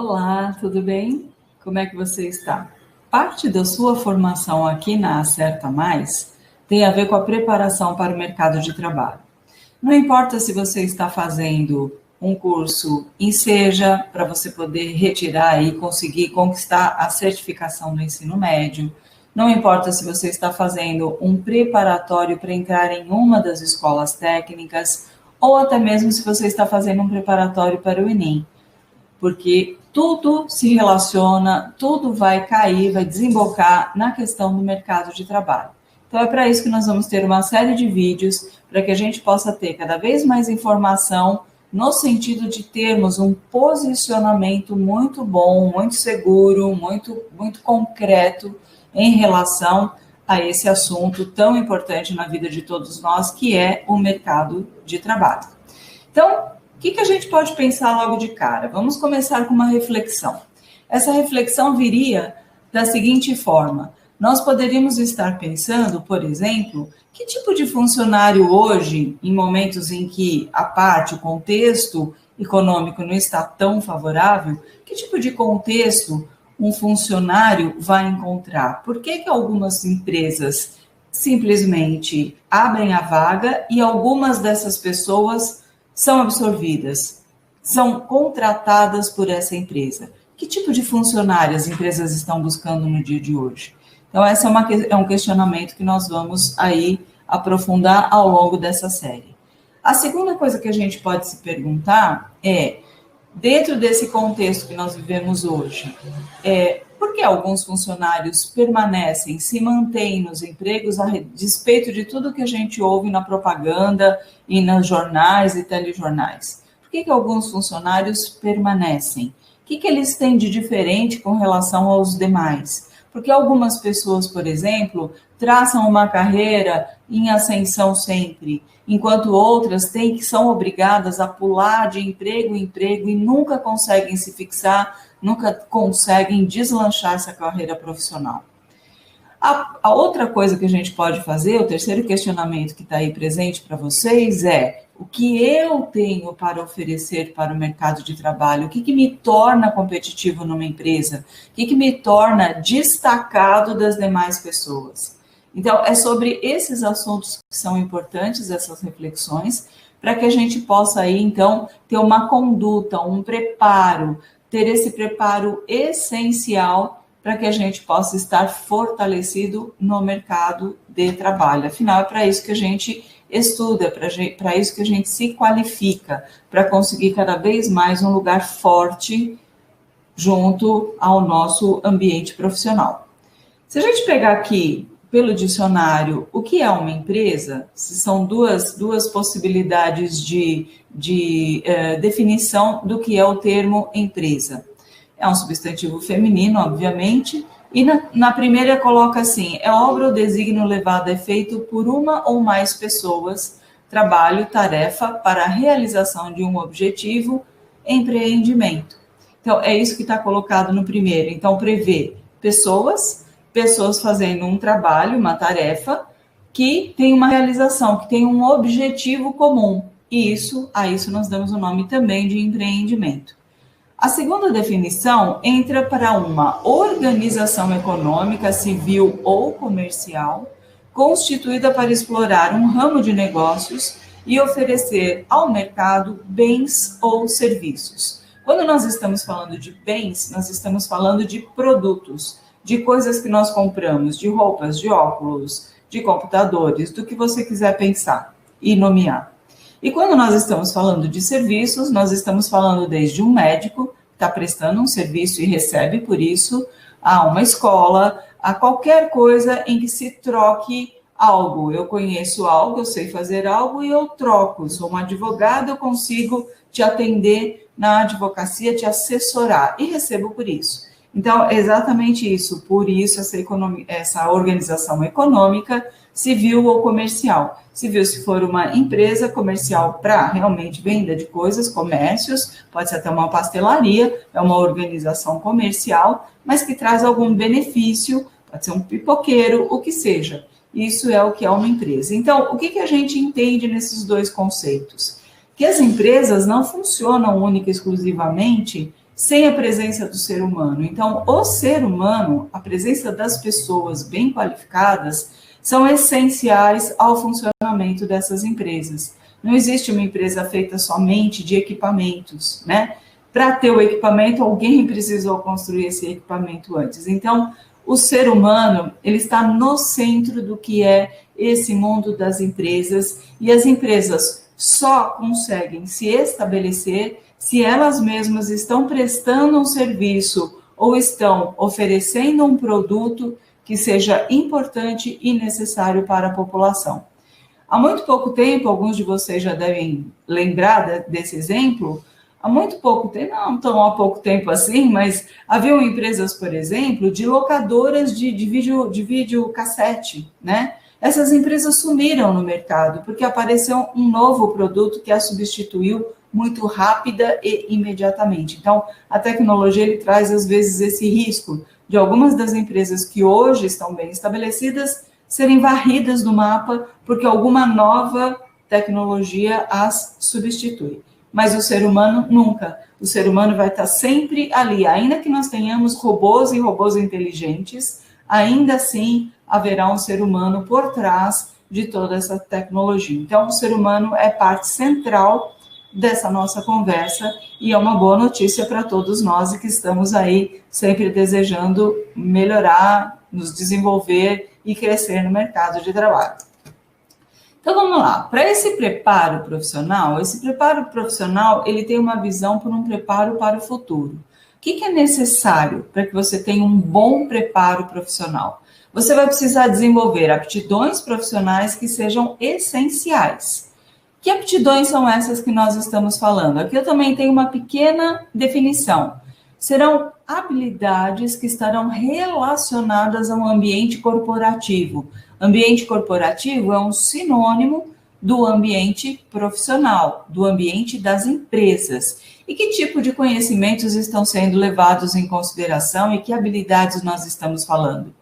Olá, tudo bem? Como é que você está? Parte da sua formação aqui na Acerta Mais tem a ver com a preparação para o mercado de trabalho. Não importa se você está fazendo um curso em Seja, para você poder retirar e conseguir conquistar a certificação do ensino médio. Não importa se você está fazendo um preparatório para entrar em uma das escolas técnicas, ou até mesmo se você está fazendo um preparatório para o Enem, porque tudo se relaciona, tudo vai cair, vai desembocar na questão do mercado de trabalho. Então é para isso que nós vamos ter uma série de vídeos para que a gente possa ter cada vez mais informação no sentido de termos um posicionamento muito bom, muito seguro, muito concreto em relação a esse assunto tão importante na vida de todos nós, que é o mercado de trabalho. Então, o que a gente pode pensar logo de cara? Vamos começar com uma reflexão. Essa reflexão viria da seguinte forma: nós poderíamos estar pensando, por exemplo, que tipo de funcionário hoje, em momentos em que o contexto econômico não está tão favorável, que tipo de contexto um funcionário vai encontrar? Por que algumas empresas simplesmente abrem a vaga e algumas dessas pessoas são absorvidas, são contratadas por essa empresa? Que tipo de funcionário as empresas estão buscando no dia de hoje? Então, esse é um questionamento que nós vamos aí aprofundar ao longo dessa série. A segunda coisa que a gente pode se perguntar é, dentro desse contexto que nós vivemos hoje, por que alguns funcionários permanecem, se mantêm nos empregos a despeito de tudo que a gente ouve na propaganda e nos jornais e telejornais? Por que alguns funcionários permanecem? O que eles têm de diferente com relação aos demais? Porque algumas pessoas, por exemplo, traçam uma carreira em ascensão sempre, enquanto outras são obrigadas a pular de emprego em emprego e nunca conseguem se fixar, nunca conseguem deslanchar essa carreira profissional. A outra coisa que a gente pode fazer, o terceiro questionamento que está aí presente para vocês é: o que eu tenho para oferecer para o mercado de trabalho? O que me torna competitivo numa empresa? O que me torna destacado das demais pessoas? Então, é sobre esses assuntos que são importantes, essas reflexões, para que a gente possa aí, então, ter uma conduta, um preparo, ter esse preparo essencial para que a gente possa estar fortalecido no mercado de trabalho. Afinal, é para isso que a gente estuda, para isso que a gente se qualifica, para conseguir cada vez mais um lugar forte junto ao nosso ambiente profissional. Se a gente pegar aqui pelo dicionário o que é uma empresa, são duas possibilidades de definição do que é o termo empresa. É um substantivo feminino, obviamente, e na primeira coloca assim: é obra ou desígnio levado a efeito por uma ou mais pessoas, trabalho, tarefa para a realização de um objetivo, empreendimento. Então, é isso que está colocado no primeiro. Então, prevê pessoas fazendo um trabalho, uma tarefa, que tem uma realização, que tem um objetivo comum. E a isso nós damos o nome também de empreendimento. A segunda definição entra para uma organização econômica, civil ou comercial, constituída para explorar um ramo de negócios e oferecer ao mercado bens ou serviços. Quando nós estamos falando de bens, nós estamos falando de produtos, de coisas que nós compramos, de roupas, de óculos, de computadores, do que você quiser pensar e nomear. E quando nós estamos falando de serviços, nós estamos falando desde um médico que está prestando um serviço e recebe por isso, a uma escola, a qualquer coisa em que se troque algo. Eu conheço algo, eu sei fazer algo e eu troco. Sou uma advogada, eu consigo te atender na advocacia, te assessorar e recebo por isso. Então, é exatamente isso. Por isso, essa organização econômica, civil ou comercial. Civil, se for uma empresa, comercial para realmente venda de coisas, comércios, pode ser até uma pastelaria, é uma organização comercial, mas que traz algum benefício, pode ser um pipoqueiro, o que seja. Isso é o que é uma empresa. Então, o que a gente entende nesses dois conceitos? Que as empresas não funcionam única e exclusivamente sem a presença do ser humano. Então, o ser humano, a presença das pessoas bem qualificadas, são essenciais ao funcionamento dessas empresas. Não existe uma empresa feita somente de equipamentos, né? Para ter o equipamento, alguém precisou construir esse equipamento antes. Então, o ser humano, ele está no centro do que é esse mundo das empresas, e as empresas só conseguem se estabelecer se elas mesmas estão prestando um serviço ou estão oferecendo um produto que seja importante e necessário para a população. Há muito pouco tempo, alguns de vocês já devem lembrar desse exemplo, há muito pouco tempo, não tão há pouco tempo assim, mas haviam empresas, por exemplo, de locadoras de videocassete, né? Essas empresas sumiram no mercado, porque apareceu um novo produto que a substituiu muito rápida e imediatamente. Então, a tecnologia ele traz, às vezes, esse risco de algumas das empresas que hoje estão bem estabelecidas serem varridas do mapa porque alguma nova tecnologia as substitui. Mas o ser humano nunca. O ser humano vai estar sempre ali. Ainda que nós tenhamos robôs e robôs inteligentes, ainda assim haverá um ser humano por trás de toda essa tecnologia. Então, o ser humano é parte central dessa nossa conversa e é uma boa notícia para todos nós que estamos aí sempre desejando melhorar, nos desenvolver e crescer no mercado de trabalho. Então, vamos lá. Para esse preparo profissional, ele tem uma visão por um preparo para o futuro. O que é necessário para que você tenha um bom preparo profissional? Você vai precisar desenvolver aptidões profissionais que sejam essenciais. Que aptidões são essas que nós estamos falando? Aqui eu também tenho uma pequena definição. Serão habilidades que estarão relacionadas ao ambiente corporativo. Ambiente corporativo é um sinônimo do ambiente profissional, do ambiente das empresas. E que tipo de conhecimentos estão sendo levados em consideração e que habilidades nós estamos falando?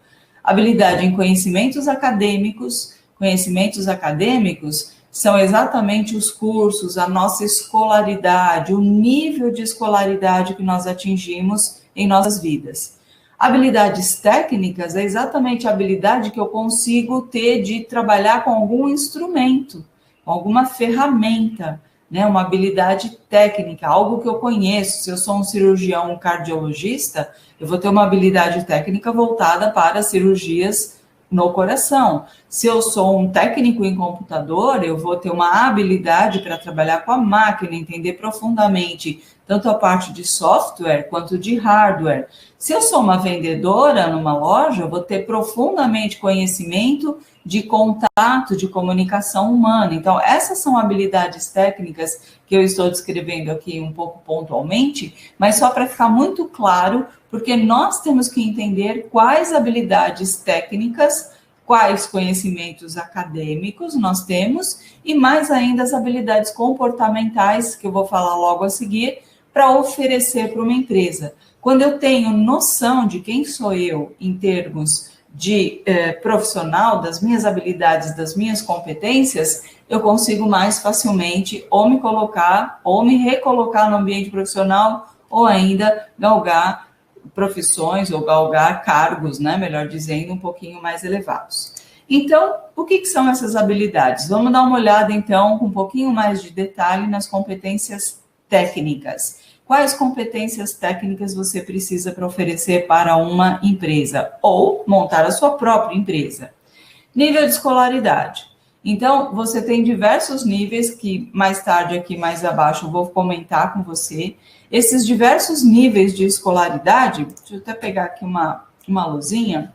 Habilidade em conhecimentos acadêmicos. Conhecimentos acadêmicos são exatamente os cursos, a nossa escolaridade, o nível de escolaridade que nós atingimos em nossas vidas. Habilidades técnicas é exatamente a habilidade que eu consigo ter de trabalhar com algum instrumento, com alguma ferramenta, né? Uma habilidade técnica, algo que eu conheço. Se eu sou um cirurgião, um cardiologista, eu vou ter uma habilidade técnica voltada para cirurgias no coração. Se eu sou um técnico em computador, eu vou ter uma habilidade para trabalhar com a máquina, entender profundamente tanto a parte de software quanto de hardware. Se eu sou uma vendedora numa loja, eu vou ter profundamente conhecimento de contato, de comunicação humana. Então, essas são habilidades técnicas que eu estou descrevendo aqui um pouco pontualmente, mas só para ficar muito claro, porque nós temos que entender quais habilidades técnicas, quais conhecimentos acadêmicos nós temos e mais ainda as habilidades comportamentais, que eu vou falar logo a seguir, para oferecer para uma empresa. Quando eu tenho noção de quem sou eu em termos de profissional, das minhas habilidades, das minhas competências, eu consigo mais facilmente ou me colocar, ou me recolocar no ambiente profissional, ou ainda galgar profissões ou galgar cargos, né, melhor dizendo, um pouquinho mais elevados. Então, o que são essas habilidades? Vamos dar uma olhada, então, com um pouquinho mais de detalhe nas competências técnicas. Quais competências técnicas você precisa para oferecer para uma empresa ou montar a sua própria empresa? Nível de escolaridade. Então, você tem diversos níveis que mais tarde aqui mais abaixo eu vou comentar com você. Esses diversos níveis de escolaridade, deixa eu até pegar aqui uma luzinha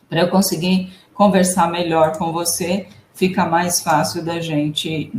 para eu conseguir conversar melhor com você, fica mais fácil da gente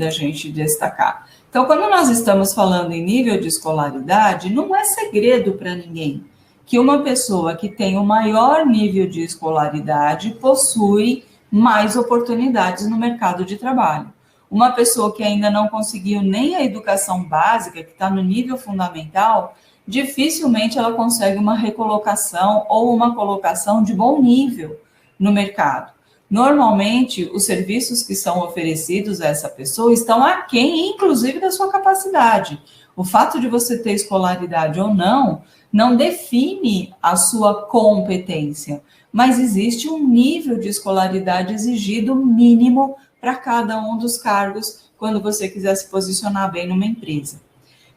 destacar. Então, quando nós estamos falando em nível de escolaridade, não é segredo para ninguém que uma pessoa que tem o maior nível de escolaridade possui mais oportunidades no mercado de trabalho. Uma pessoa que ainda não conseguiu nem a educação básica, que está no nível fundamental, dificilmente ela consegue uma recolocação ou uma colocação de bom nível no mercado. Normalmente, os serviços que são oferecidos a essa pessoa estão aquém, inclusive, da sua capacidade. O fato de você ter escolaridade ou não, não define a sua competência, mas existe um nível de escolaridade exigido mínimo para cada um dos cargos quando você quiser se posicionar bem numa empresa.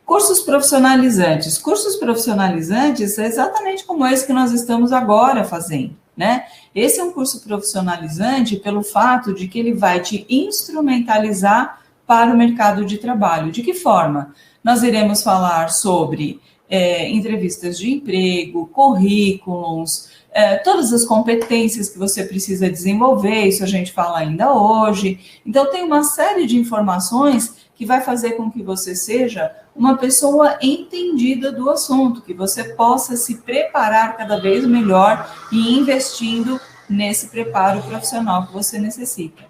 Cursos profissionalizantes. Cursos profissionalizantes é exatamente como esse que nós estamos agora fazendo, né? Esse é um curso profissionalizante pelo fato de que ele vai te instrumentalizar para o mercado de trabalho. De que forma? Nós iremos falar sobre entrevistas de emprego, currículos, todas as competências que você precisa desenvolver, isso a gente fala ainda hoje. Então, tem uma série de informações que vai fazer com que você seja uma pessoa entendida do assunto, que você possa se preparar cada vez melhor e investindo nesse preparo profissional que você necessita.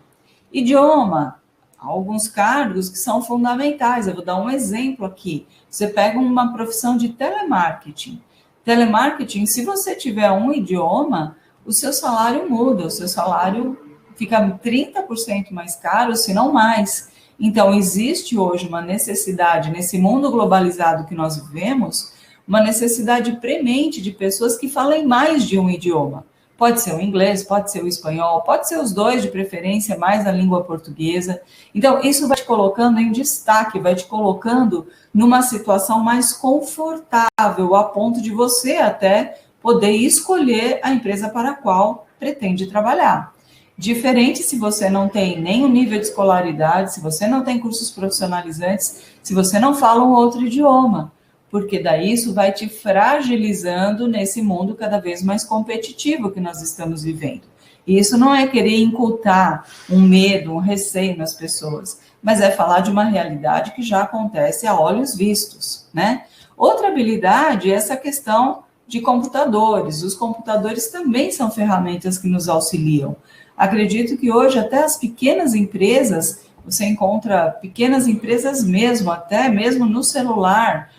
Idioma, alguns cargos que são fundamentais. Eu vou dar um exemplo aqui. Você pega uma profissão de telemarketing. Telemarketing, se você tiver um idioma, o seu salário muda, o seu salário fica 30% mais caro, se não mais. Então, existe hoje uma necessidade, nesse mundo globalizado que nós vivemos, uma necessidade premente de pessoas que falem mais de um idioma. Pode ser o inglês, pode ser o espanhol, pode ser os dois, de preferência, mais a língua portuguesa. Então, isso vai te colocando em destaque, vai te colocando numa situação mais confortável, a ponto de você até poder escolher a empresa para a qual pretende trabalhar. Diferente se você não tem nenhum nível de escolaridade, se você não tem cursos profissionalizantes, se você não fala um outro idioma, porque daí isso vai te fragilizando nesse mundo cada vez mais competitivo que nós estamos vivendo. E isso não é querer incultar um medo, um receio nas pessoas, mas é falar de uma realidade que já acontece a olhos vistos, né? Outra habilidade é essa questão de computadores. Os computadores também são ferramentas que nos auxiliam. Acredito que hoje até as pequenas empresas, você encontra pequenas empresas mesmo, até mesmo no celular,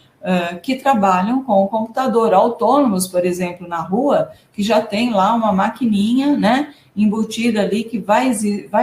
que trabalham com o computador, autônomos, por exemplo, na rua, que já tem lá uma maquininha, né, embutida ali, que vai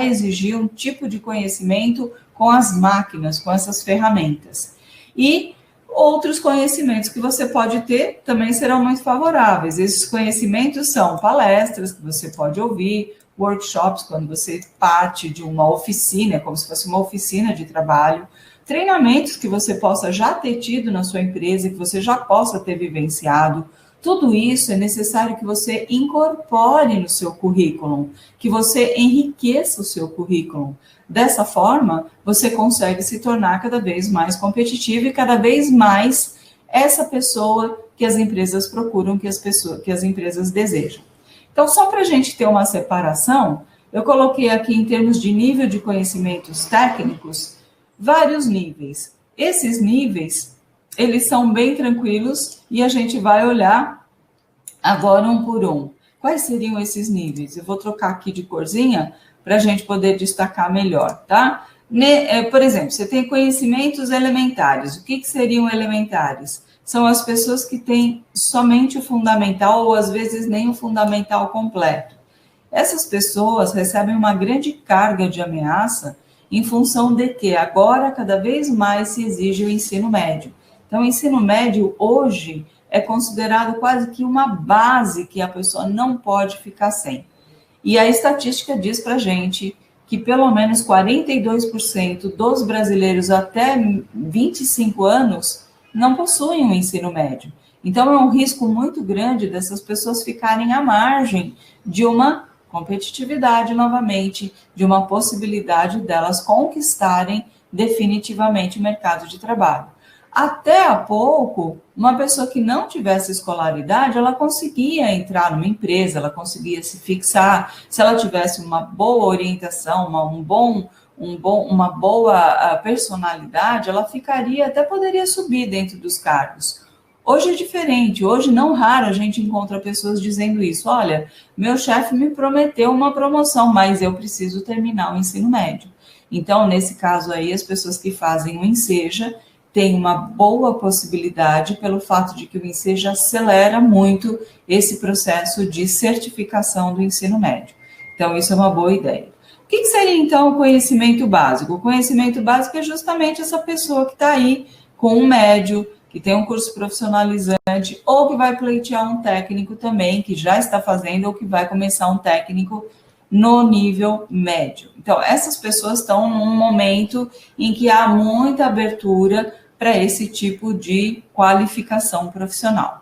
exigir um tipo de conhecimento com as máquinas, com essas ferramentas. E outros conhecimentos que você pode ter também serão muito favoráveis. Esses conhecimentos são palestras que você pode ouvir, workshops, quando você parte de uma oficina, como se fosse uma oficina de trabalho, treinamentos que você possa já ter tido na sua empresa, que você já possa ter vivenciado. Tudo isso é necessário que você incorpore no seu currículo, que você enriqueça o seu currículo. Dessa forma, você consegue se tornar cada vez mais competitivo e cada vez mais essa pessoa que as empresas procuram, que as empresas desejam. Então, só para a gente ter uma separação, eu coloquei aqui em termos de nível de conhecimentos técnicos, vários níveis. Esses níveis, eles são bem tranquilos e a gente vai olhar agora um por um. Quais seriam esses níveis? Eu vou trocar aqui de corzinha para a gente poder destacar melhor, tá? Por exemplo, você tem conhecimentos elementares. O que seriam elementares? São as pessoas que têm somente o fundamental ou às vezes nem o fundamental completo. Essas pessoas recebem uma grande carga de ameaça em função de que agora cada vez mais se exige o ensino médio. Então, o ensino médio hoje é considerado quase que uma base que a pessoa não pode ficar sem. E a estatística diz para a gente que pelo menos 42% dos brasileiros até 25 anos não possuem um ensino médio. Então, é um risco muito grande dessas pessoas ficarem à margem de uma competitividade novamente, de uma possibilidade delas conquistarem definitivamente o mercado de trabalho. Até há pouco, uma pessoa que não tivesse escolaridade, ela conseguia entrar numa empresa, ela conseguia se fixar, se ela tivesse uma boa orientação, uma boa personalidade, ela ficaria, até poderia subir dentro dos cargos. Hoje é diferente, hoje não raro a gente encontra pessoas dizendo isso, olha, meu chefe me prometeu uma promoção, mas eu preciso terminar o ensino médio. Então, nesse caso aí, as pessoas que fazem o Enseja têm uma boa possibilidade pelo fato de que o Enseja acelera muito esse processo de certificação do ensino médio. Então, isso é uma boa ideia. O que seria, então, o conhecimento básico? O conhecimento básico é justamente essa pessoa que está aí com um médio, que tem um curso profissionalizante, ou que vai pleitear um técnico também, que já está fazendo, ou que vai começar um técnico no nível médio. Então, essas pessoas estão num momento em que há muita abertura para esse tipo de qualificação profissional.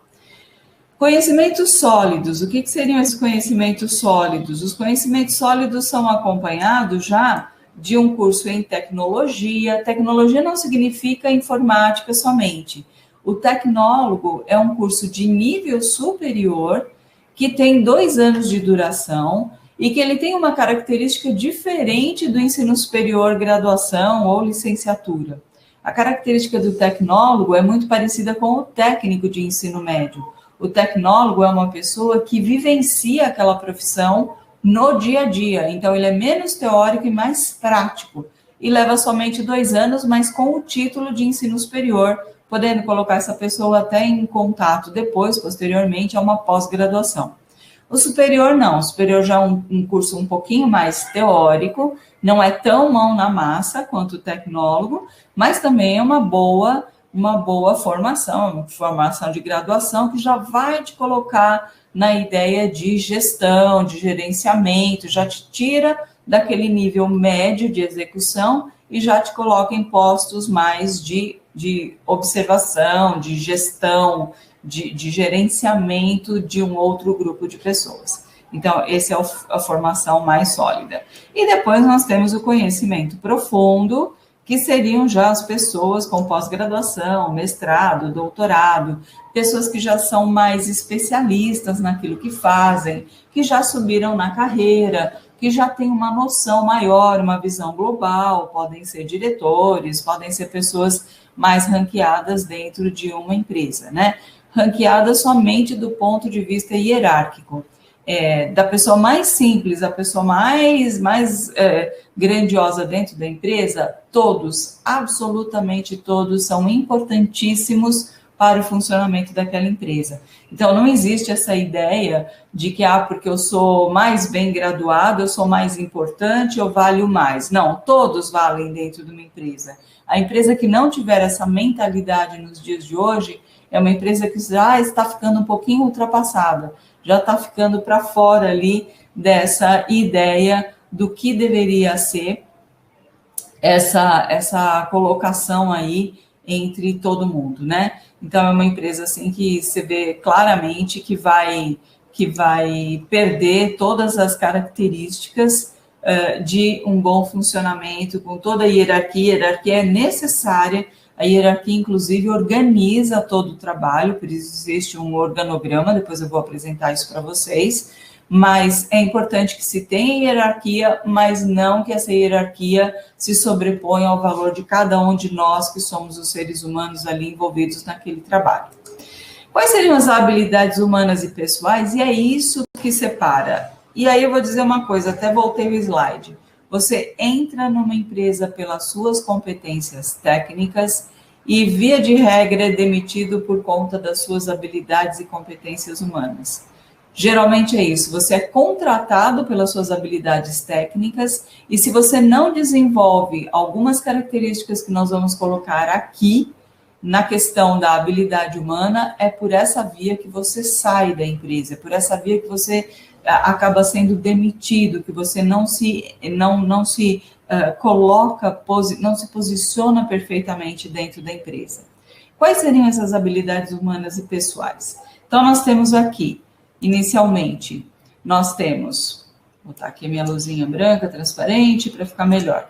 Conhecimentos sólidos. O que seriam esses conhecimentos sólidos? Os conhecimentos sólidos são acompanhados já de um curso em tecnologia. Tecnologia não significa informática somente. O tecnólogo é um curso de nível superior que tem 2 anos de duração e que ele tem uma característica diferente do ensino superior, graduação ou licenciatura. A característica do tecnólogo é muito parecida com o técnico de ensino médio. O tecnólogo é uma pessoa que vivencia aquela profissão no dia a dia, então ele é menos teórico e mais prático, e leva somente 2 anos, mas com o título de ensino superior, podendo colocar essa pessoa até em contato depois, posteriormente, a uma pós-graduação. O superior não, o superior já é um curso um pouquinho mais teórico, não é tão mão na massa quanto o tecnólogo, mas também é uma boa formação de graduação que já vai te colocar na ideia de gestão, de gerenciamento, já te tira daquele nível médio de execução e já te coloca em postos mais de observação, de gestão, de gerenciamento de um outro grupo de pessoas. Então, essa é a formação mais sólida. E depois nós temos o conhecimento profundo, que seriam já as pessoas com pós-graduação, mestrado, doutorado, pessoas que já são mais especialistas naquilo que fazem, que já subiram na carreira, que já têm uma noção maior, uma visão global, podem ser diretores, podem ser pessoas mais ranqueadas dentro de uma empresa, né? Ranqueadas somente do ponto de vista hierárquico. Da pessoa mais simples, a pessoa mais grandiosa dentro da empresa, todos, absolutamente todos, são importantíssimos para o funcionamento daquela empresa. Então, não existe essa ideia de que, porque eu sou mais bem graduado, eu sou mais importante, eu valho mais. Não, todos valem dentro de uma empresa. A empresa que não tiver essa mentalidade nos dias de hoje é uma empresa que já está ficando um pouquinho ultrapassada, já está ficando para fora ali dessa ideia do que deveria ser essa colocação aí entre todo mundo, né? Então, é uma empresa assim que você vê claramente que vai perder todas as características de um bom funcionamento, com toda a hierarquia. A hierarquia é necessária. A hierarquia, inclusive, organiza todo o trabalho, por isso existe um organograma, depois eu vou apresentar isso para vocês, mas é importante que se tenha hierarquia, mas não que essa hierarquia se sobreponha ao valor de cada um de nós, que somos os seres humanos ali envolvidos naquele trabalho. Quais seriam as habilidades humanas e pessoais? E é isso que separa. E aí eu vou dizer uma coisa, até voltei o slide. Você entra numa empresa pelas suas competências técnicas e, via de regra, é demitido por conta das suas habilidades e competências humanas. Geralmente é isso, você é contratado pelas suas habilidades técnicas e se você não desenvolve algumas características que nós vamos colocar aqui na questão da habilidade humana, é por essa via que você sai da empresa, é por essa via que você acaba sendo demitido, que você não se posiciona perfeitamente dentro da empresa. Quais seriam essas habilidades humanas e pessoais? Então, nós temos aqui, inicialmente, nós temos, vou botar aqui a minha luzinha branca, transparente, para ficar melhor.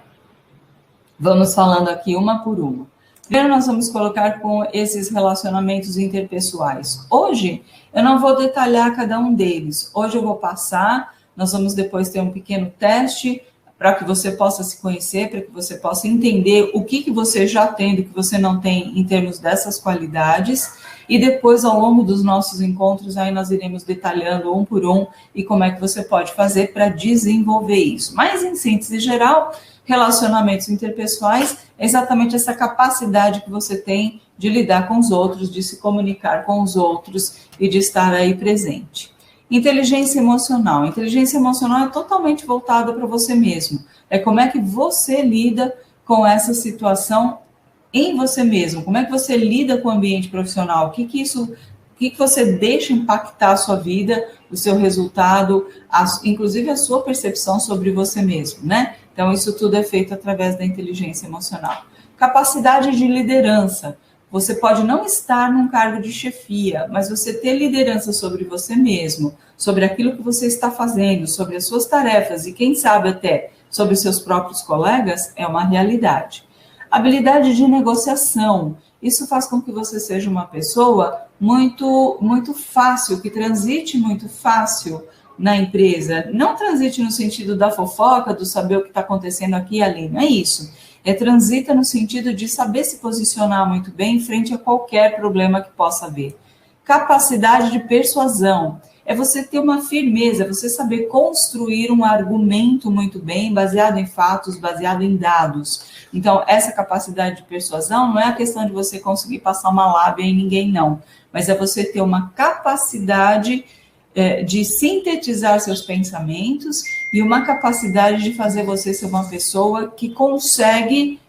Vamos falando aqui uma por uma. Primeiro, nós vamos colocar com esses relacionamentos interpessoais. Hoje, eu não vou detalhar cada um deles. Hoje eu vou passar, nós vamos depois ter um pequeno teste para que você possa se conhecer, para que você possa entender o que você já tem, do que você não tem em termos dessas qualidades. E depois, ao longo dos nossos encontros, aí nós iremos detalhando um por um e como é que você pode fazer para desenvolver isso. Mas, em síntese geral, relacionamentos interpessoais é exatamente essa capacidade que você tem de lidar com os outros, de se comunicar com os outros e de estar aí presente. Inteligência emocional. Inteligência emocional é totalmente voltada para você mesmo. É como é que você lida com essa situação em você mesmo? Como é que você lida com o ambiente profissional? O que você deixa impactar a sua vida, o seu resultado, inclusive a sua percepção sobre você mesmo, né? Então, isso tudo é feito através da inteligência emocional. Capacidade de liderança. Você pode não estar num cargo de chefia, mas você ter liderança sobre você mesmo, sobre aquilo que você está fazendo, sobre as suas tarefas e, quem sabe, até sobre os seus próprios colegas, é uma realidade. Habilidade de negociação. Isso faz com que você seja uma pessoa muito fácil, que transite muito fácil na empresa. Não transite no sentido da fofoca, do saber o que está acontecendo aqui e ali, não é isso. Transita no sentido de saber se posicionar muito bem frente a qualquer problema que possa haver. Capacidade de persuasão. É você ter uma firmeza, você saber construir um argumento muito bem, baseado em fatos, baseado em dados. Então, essa capacidade de persuasão não é a questão de você conseguir passar uma lábia em ninguém, não. Mas é você ter uma capacidade de sintetizar seus pensamentos e uma capacidade de fazer você ser uma pessoa que consegue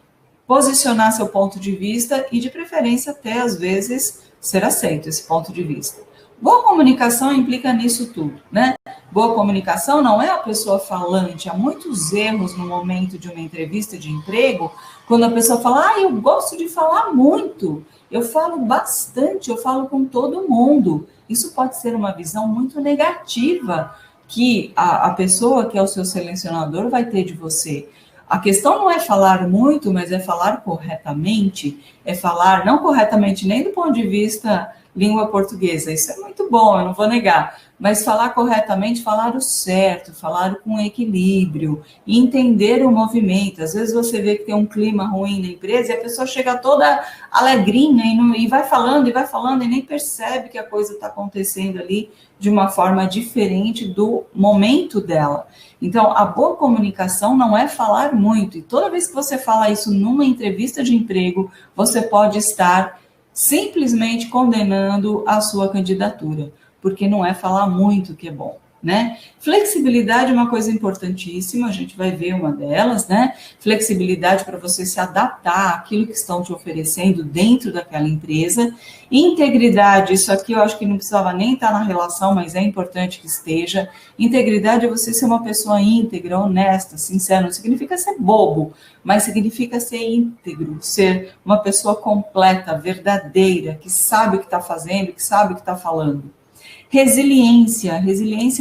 posicionar seu ponto de vista e, de preferência, até às vezes, ser aceito esse ponto de vista. Boa comunicação implica nisso tudo, né? Boa comunicação não é a pessoa falante. Há muitos erros no momento de uma entrevista de emprego, quando a pessoa fala, eu gosto de falar muito, eu falo bastante, eu falo com todo mundo. Isso pode ser uma visão muito negativa que a pessoa que é o seu selecionador vai ter de você. A questão não é falar muito, mas é falar corretamente, é falar não corretamente nem do ponto de vista língua portuguesa, isso é muito bom, eu não vou negar, mas falar corretamente, falar o certo, falar com equilíbrio, entender o movimento. Às vezes você vê que tem um clima ruim na empresa e a pessoa chega toda alegrinha e vai falando e nem percebe que a coisa está acontecendo ali de uma forma diferente do momento dela. Então, a boa comunicação não é falar muito, e toda vez que você fala isso numa entrevista de emprego, você pode estar simplesmente condenando a sua candidatura, porque não é falar muito que é bom, né? Flexibilidade é uma coisa importantíssima, a gente vai ver uma delas, né? Flexibilidade para você se adaptar àquilo que estão te oferecendo dentro daquela empresa. Integridade, isso aqui eu acho que não precisava nem estar na relação, mas é importante que esteja. Integridade é você ser uma pessoa íntegra, honesta, sincera, não significa ser bobo, mas significa ser íntegro, ser uma pessoa completa, verdadeira, que sabe o que está fazendo, que sabe o que está falando. Resiliência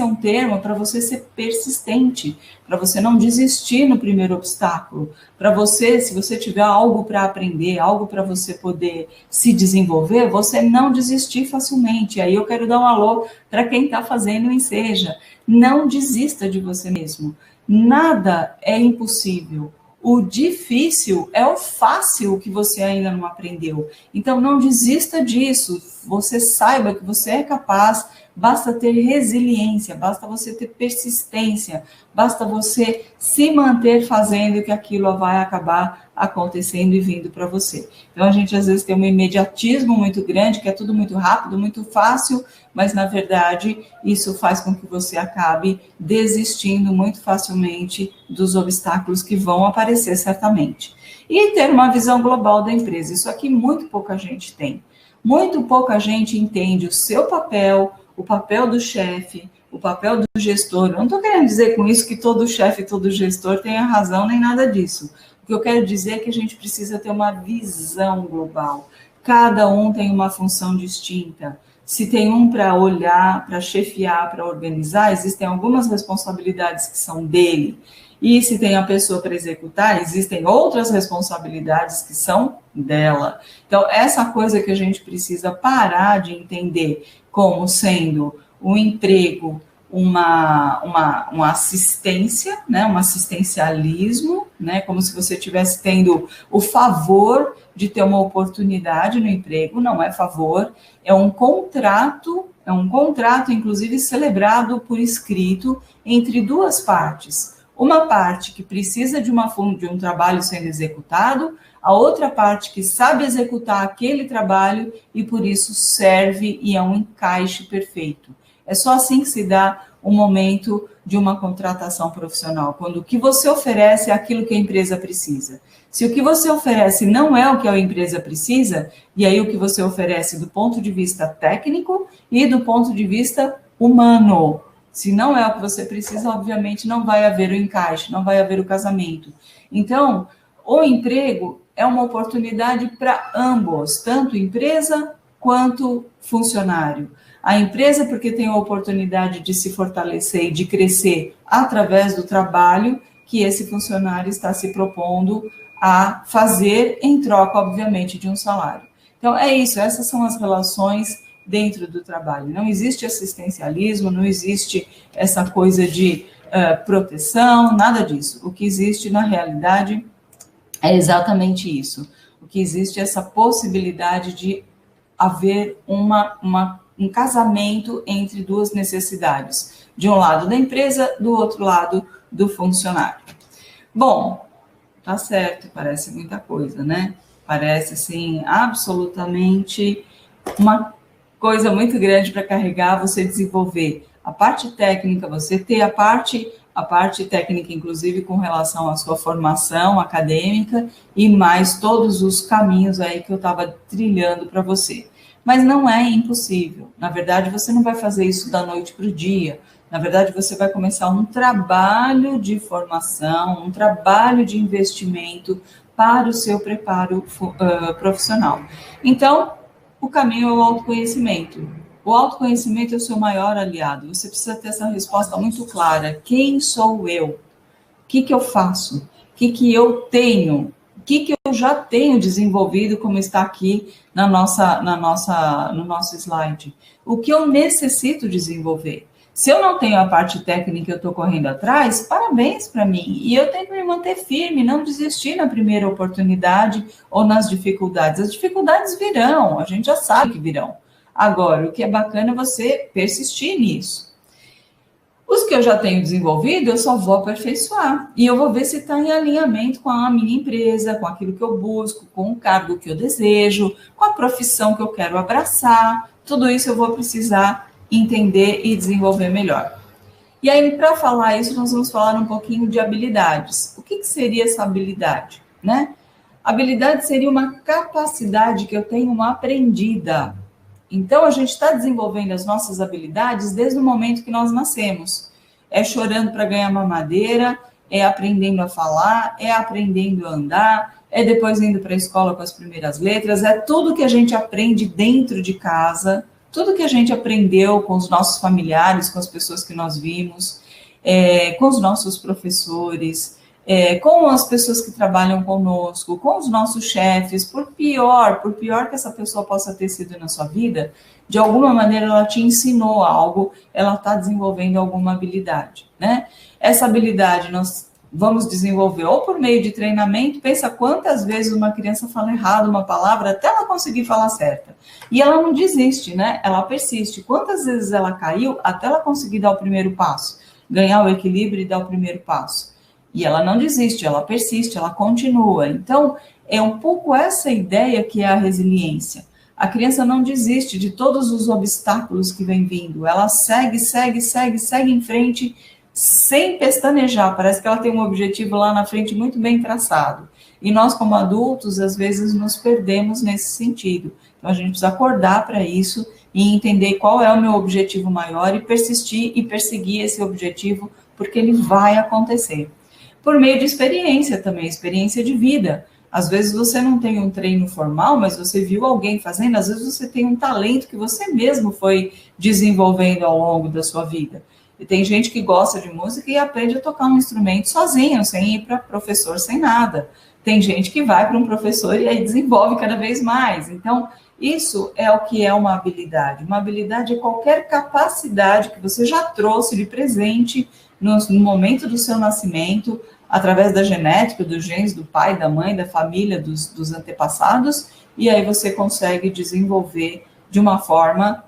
é um termo para você ser persistente, para você não desistir no primeiro obstáculo, para você, se você tiver algo para aprender, algo para você poder se desenvolver, você não desistir facilmente. Aí eu quero dar um alô para quem está fazendo o Enseja. Não desista de você mesmo. Nada é impossível. O difícil é o fácil que você ainda não aprendeu. Então, não desista disso. Você saiba que você é capaz, basta ter resiliência, basta você ter persistência, basta você se manter fazendo que aquilo vai acabar acontecendo e vindo para você. Então, a gente às vezes tem um imediatismo muito grande, que é tudo muito rápido, muito fácil, mas, na verdade, isso faz com que você acabe desistindo muito facilmente dos obstáculos que vão aparecer certamente. E ter uma visão global da empresa. Isso aqui muito pouca gente tem. Muito pouca gente entende o seu papel, o papel do chefe, o papel do gestor. Eu não estou querendo dizer com isso que todo chefe, todo gestor tenha razão, nem nada disso. O que eu quero dizer é que a gente precisa ter uma visão global. Cada um tem uma função distinta. Se tem um para olhar, para chefiar, para organizar, existem algumas responsabilidades que são dele. E se tem a pessoa para executar, existem outras responsabilidades que são dela. Então, essa coisa que a gente precisa parar de entender como sendo um emprego, uma assistência, né, um assistencialismo, né, como se você estivesse tendo o favor de ter uma oportunidade no emprego. Não é favor, é um contrato, inclusive, celebrado por escrito entre duas partes. Uma parte que precisa de um trabalho sendo executado, a outra parte que sabe executar aquele trabalho e, por isso, serve e é um encaixe perfeito. É só assim que se dá o momento de uma contratação profissional, quando o que você oferece é aquilo que a empresa precisa. Se o que você oferece não é o que a empresa precisa, e aí o que você oferece do ponto de vista técnico e do ponto de vista humano, se não é o que você precisa, obviamente não vai haver o encaixe, não vai haver o casamento. Então, o emprego é uma oportunidade para ambos, tanto empresa quanto funcionário. A empresa, porque tem a oportunidade de se fortalecer e de crescer através do trabalho que esse funcionário está se propondo a fazer, em troca, obviamente, de um salário. Então, é isso, essas são as relações dentro do trabalho. Não existe assistencialismo, não existe essa coisa de proteção, nada disso. O que existe, na realidade, é exatamente isso. O que existe é essa possibilidade de haver um casamento entre duas necessidades. De um lado da empresa, do outro lado do funcionário. Bom, tá certo, parece muita coisa, né? Parece, assim, absolutamente uma coisa muito grande para carregar, você desenvolver a parte técnica, você ter a parte técnica, inclusive, com relação à sua formação acadêmica e mais todos os caminhos aí que eu estava trilhando para você. Mas não é impossível. Na verdade, você não vai fazer isso da noite para o dia. Na verdade, você vai começar um trabalho de formação, um trabalho de investimento para o seu preparo profissional. Então, o caminho é o autoconhecimento. O autoconhecimento é o seu maior aliado. Você precisa ter essa resposta muito clara. Quem sou eu? O que eu faço? O que eu tenho? O que eu já tenho desenvolvido, como está aqui no nosso slide? O que eu necessito desenvolver? Se eu não tenho a parte técnica e eu estou correndo atrás, parabéns para mim. E eu tenho que me manter firme, não desistir na primeira oportunidade ou nas dificuldades. As dificuldades virão, a gente já sabe que virão. Agora, o que é bacana é você persistir nisso. Os que eu já tenho desenvolvido, eu só vou aperfeiçoar. E eu vou ver se está em alinhamento com a minha empresa, com aquilo que eu busco, com o cargo que eu desejo, com a profissão que eu quero abraçar. Tudo isso eu vou precisar entender e desenvolver melhor. E aí, para falar isso, nós vamos falar um pouquinho de habilidades. O que seria essa habilidade, né? Habilidade seria uma capacidade que eu tenho aprendida. Então, a gente está desenvolvendo as nossas habilidades desde o momento que nós nascemos. É chorando para ganhar mamadeira, é aprendendo a falar, é aprendendo a andar, é depois indo para a escola com as primeiras letras, é tudo que a gente aprende dentro de casa, tudo que a gente aprendeu com os nossos familiares, com as pessoas que nós vimos, com os nossos professores, com as pessoas que trabalham conosco, com os nossos chefes, por pior que essa pessoa possa ter sido na sua vida, de alguma maneira ela te ensinou algo, ela está desenvolvendo alguma habilidade, né? Essa habilidade nós vamos desenvolver ou por meio de treinamento. Pensa quantas vezes uma criança fala errado uma palavra até ela conseguir falar certa. E ela não desiste, né? Ela persiste. Quantas vezes ela caiu até ela conseguir dar o primeiro passo, ganhar o equilíbrio e dar o primeiro passo. E ela não desiste, ela persiste, ela continua. Então, é um pouco essa ideia que é a resiliência. A criança não desiste de todos os obstáculos que vem vindo. Ela segue em frente, sem pestanejar. Parece que ela tem um objetivo lá na frente muito bem traçado. E nós, como adultos, às vezes nos perdemos nesse sentido. Então, a gente precisa acordar para isso e entender qual é o meu objetivo maior e persistir e perseguir esse objetivo, porque ele vai acontecer. Por meio de experiência também, experiência de vida. Às vezes você não tem um treino formal, mas você viu alguém fazendo, às vezes você tem um talento que você mesmo foi desenvolvendo ao longo da sua vida. E tem gente que gosta de música e aprende a tocar um instrumento sozinho, sem ir para professor, sem nada. Tem gente que vai para um professor e aí desenvolve cada vez mais. Então, isso é o que é uma habilidade. Uma habilidade é qualquer capacidade que você já trouxe de presente no momento do seu nascimento, através da genética, dos genes do pai, da mãe, da família, dos antepassados, e aí você consegue desenvolver de uma forma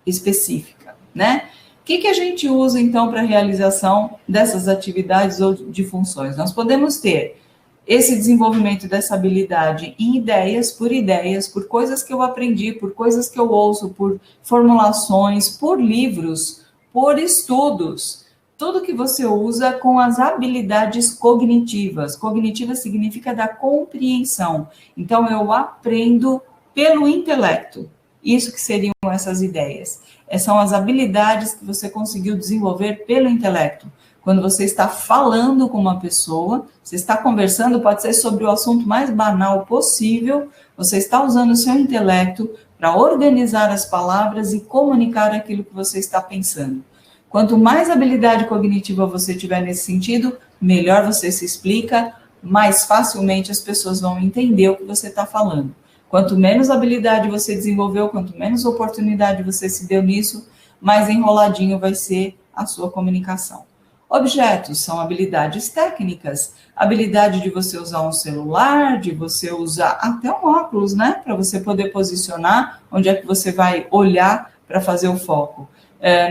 específica, né? O que a gente usa, então, para a realização dessas atividades ou de funções? Nós podemos ter esse desenvolvimento dessa habilidade em ideias, por coisas que eu aprendi, por coisas que eu ouço, por formulações, por livros, por estudos. Tudo que você usa com as habilidades cognitivas. Cognitiva significa da compreensão. Então, eu aprendo pelo intelecto. Isso que seriam essas ideias. São as habilidades que você conseguiu desenvolver pelo intelecto. Quando você está falando com uma pessoa, você está conversando, pode ser sobre o assunto mais banal possível, você está usando o seu intelecto para organizar as palavras e comunicar aquilo que você está pensando. Quanto mais habilidade cognitiva você tiver nesse sentido, melhor você se explica, mais facilmente as pessoas vão entender o que você está falando. Quanto menos habilidade você desenvolveu, quanto menos oportunidade você se deu nisso, mais enroladinho vai ser a sua comunicação. Objetos são habilidades técnicas, habilidade de você usar um celular, de você usar até um óculos, né? Para você poder posicionar onde é que você vai olhar para fazer o foco.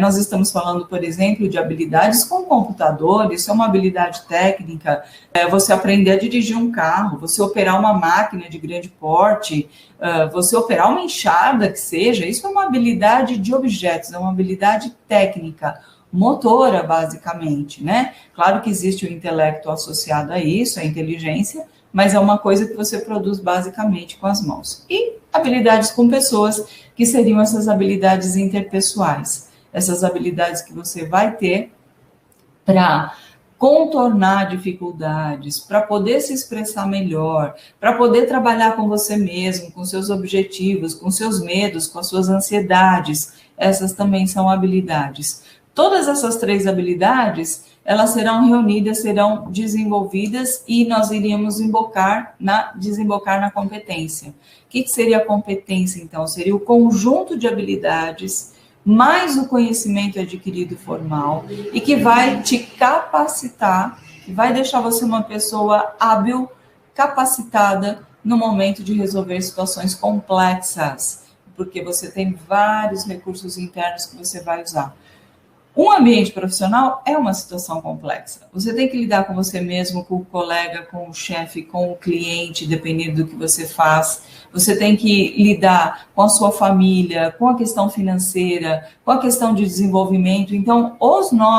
Nós estamos falando, por exemplo, de habilidades com computador, isso é uma habilidade técnica, você aprender a dirigir um carro, você operar uma máquina de grande porte, você operar uma enxada que seja, isso é uma habilidade de objetos, é uma habilidade técnica, motora, basicamente, né? Claro que existe o intelecto associado a isso, a inteligência, mas é uma coisa que você produz basicamente com as mãos. E habilidades com pessoas, que seriam essas habilidades interpessoais. Essas habilidades que você vai ter para contornar dificuldades, para poder se expressar melhor, para poder trabalhar com você mesmo, com seus objetivos, com seus medos, com as suas ansiedades. Essas também são habilidades. Todas essas 3 habilidades, elas serão reunidas, serão desenvolvidas e nós iríamos desembocar na competência. O que seria a competência, então? Seria o conjunto de habilidades mais o conhecimento adquirido formal e que vai te capacitar, que vai deixar você uma pessoa hábil, capacitada no momento de resolver situações complexas, porque você tem vários recursos internos que você vai usar. Um ambiente profissional é uma situação complexa. Você tem que lidar com você mesmo, com o colega, com o chefe, com o cliente, dependendo do que você faz. Você tem que lidar com a sua família, com a questão financeira, com a questão de desenvolvimento. Então,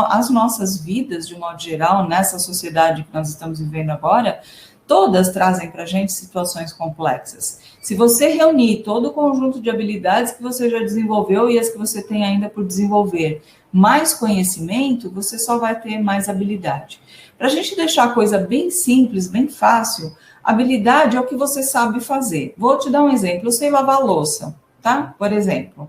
as nossas vidas, de um modo geral, nessa sociedade que nós estamos vivendo agora, todas trazem para a gente situações complexas. Se você reunir todo o conjunto de habilidades que você já desenvolveu e as que você tem ainda por desenvolver, mais conhecimento, você só vai ter mais habilidade. Para a gente deixar a coisa bem simples, bem fácil, habilidade é o que você sabe fazer. Vou te dar um exemplo, eu sei lavar louça, tá? Por exemplo.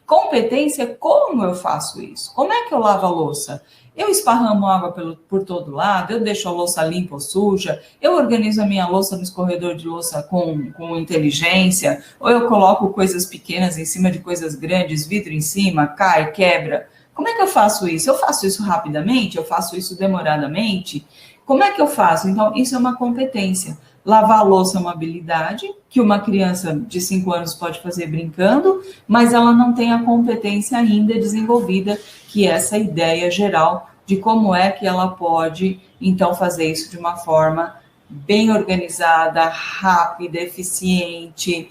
Competência, como eu faço isso? Como é que eu lavo a louça? Eu esparramo água por todo lado, eu deixo a louça limpa ou suja, eu organizo a minha louça no escorredor de louça com inteligência, ou eu coloco coisas pequenas em cima de coisas grandes, vidro em cima, cai, quebra. Como é que eu faço isso? Eu faço isso rapidamente? Eu faço isso demoradamente? Como é que eu faço? Então, isso é uma competência. Lavar a louça é uma habilidade que uma criança de 5 anos pode fazer brincando, mas ela não tem a competência ainda desenvolvida, que é essa ideia geral de como é que ela pode, então, fazer isso de uma forma bem organizada, rápida, eficiente,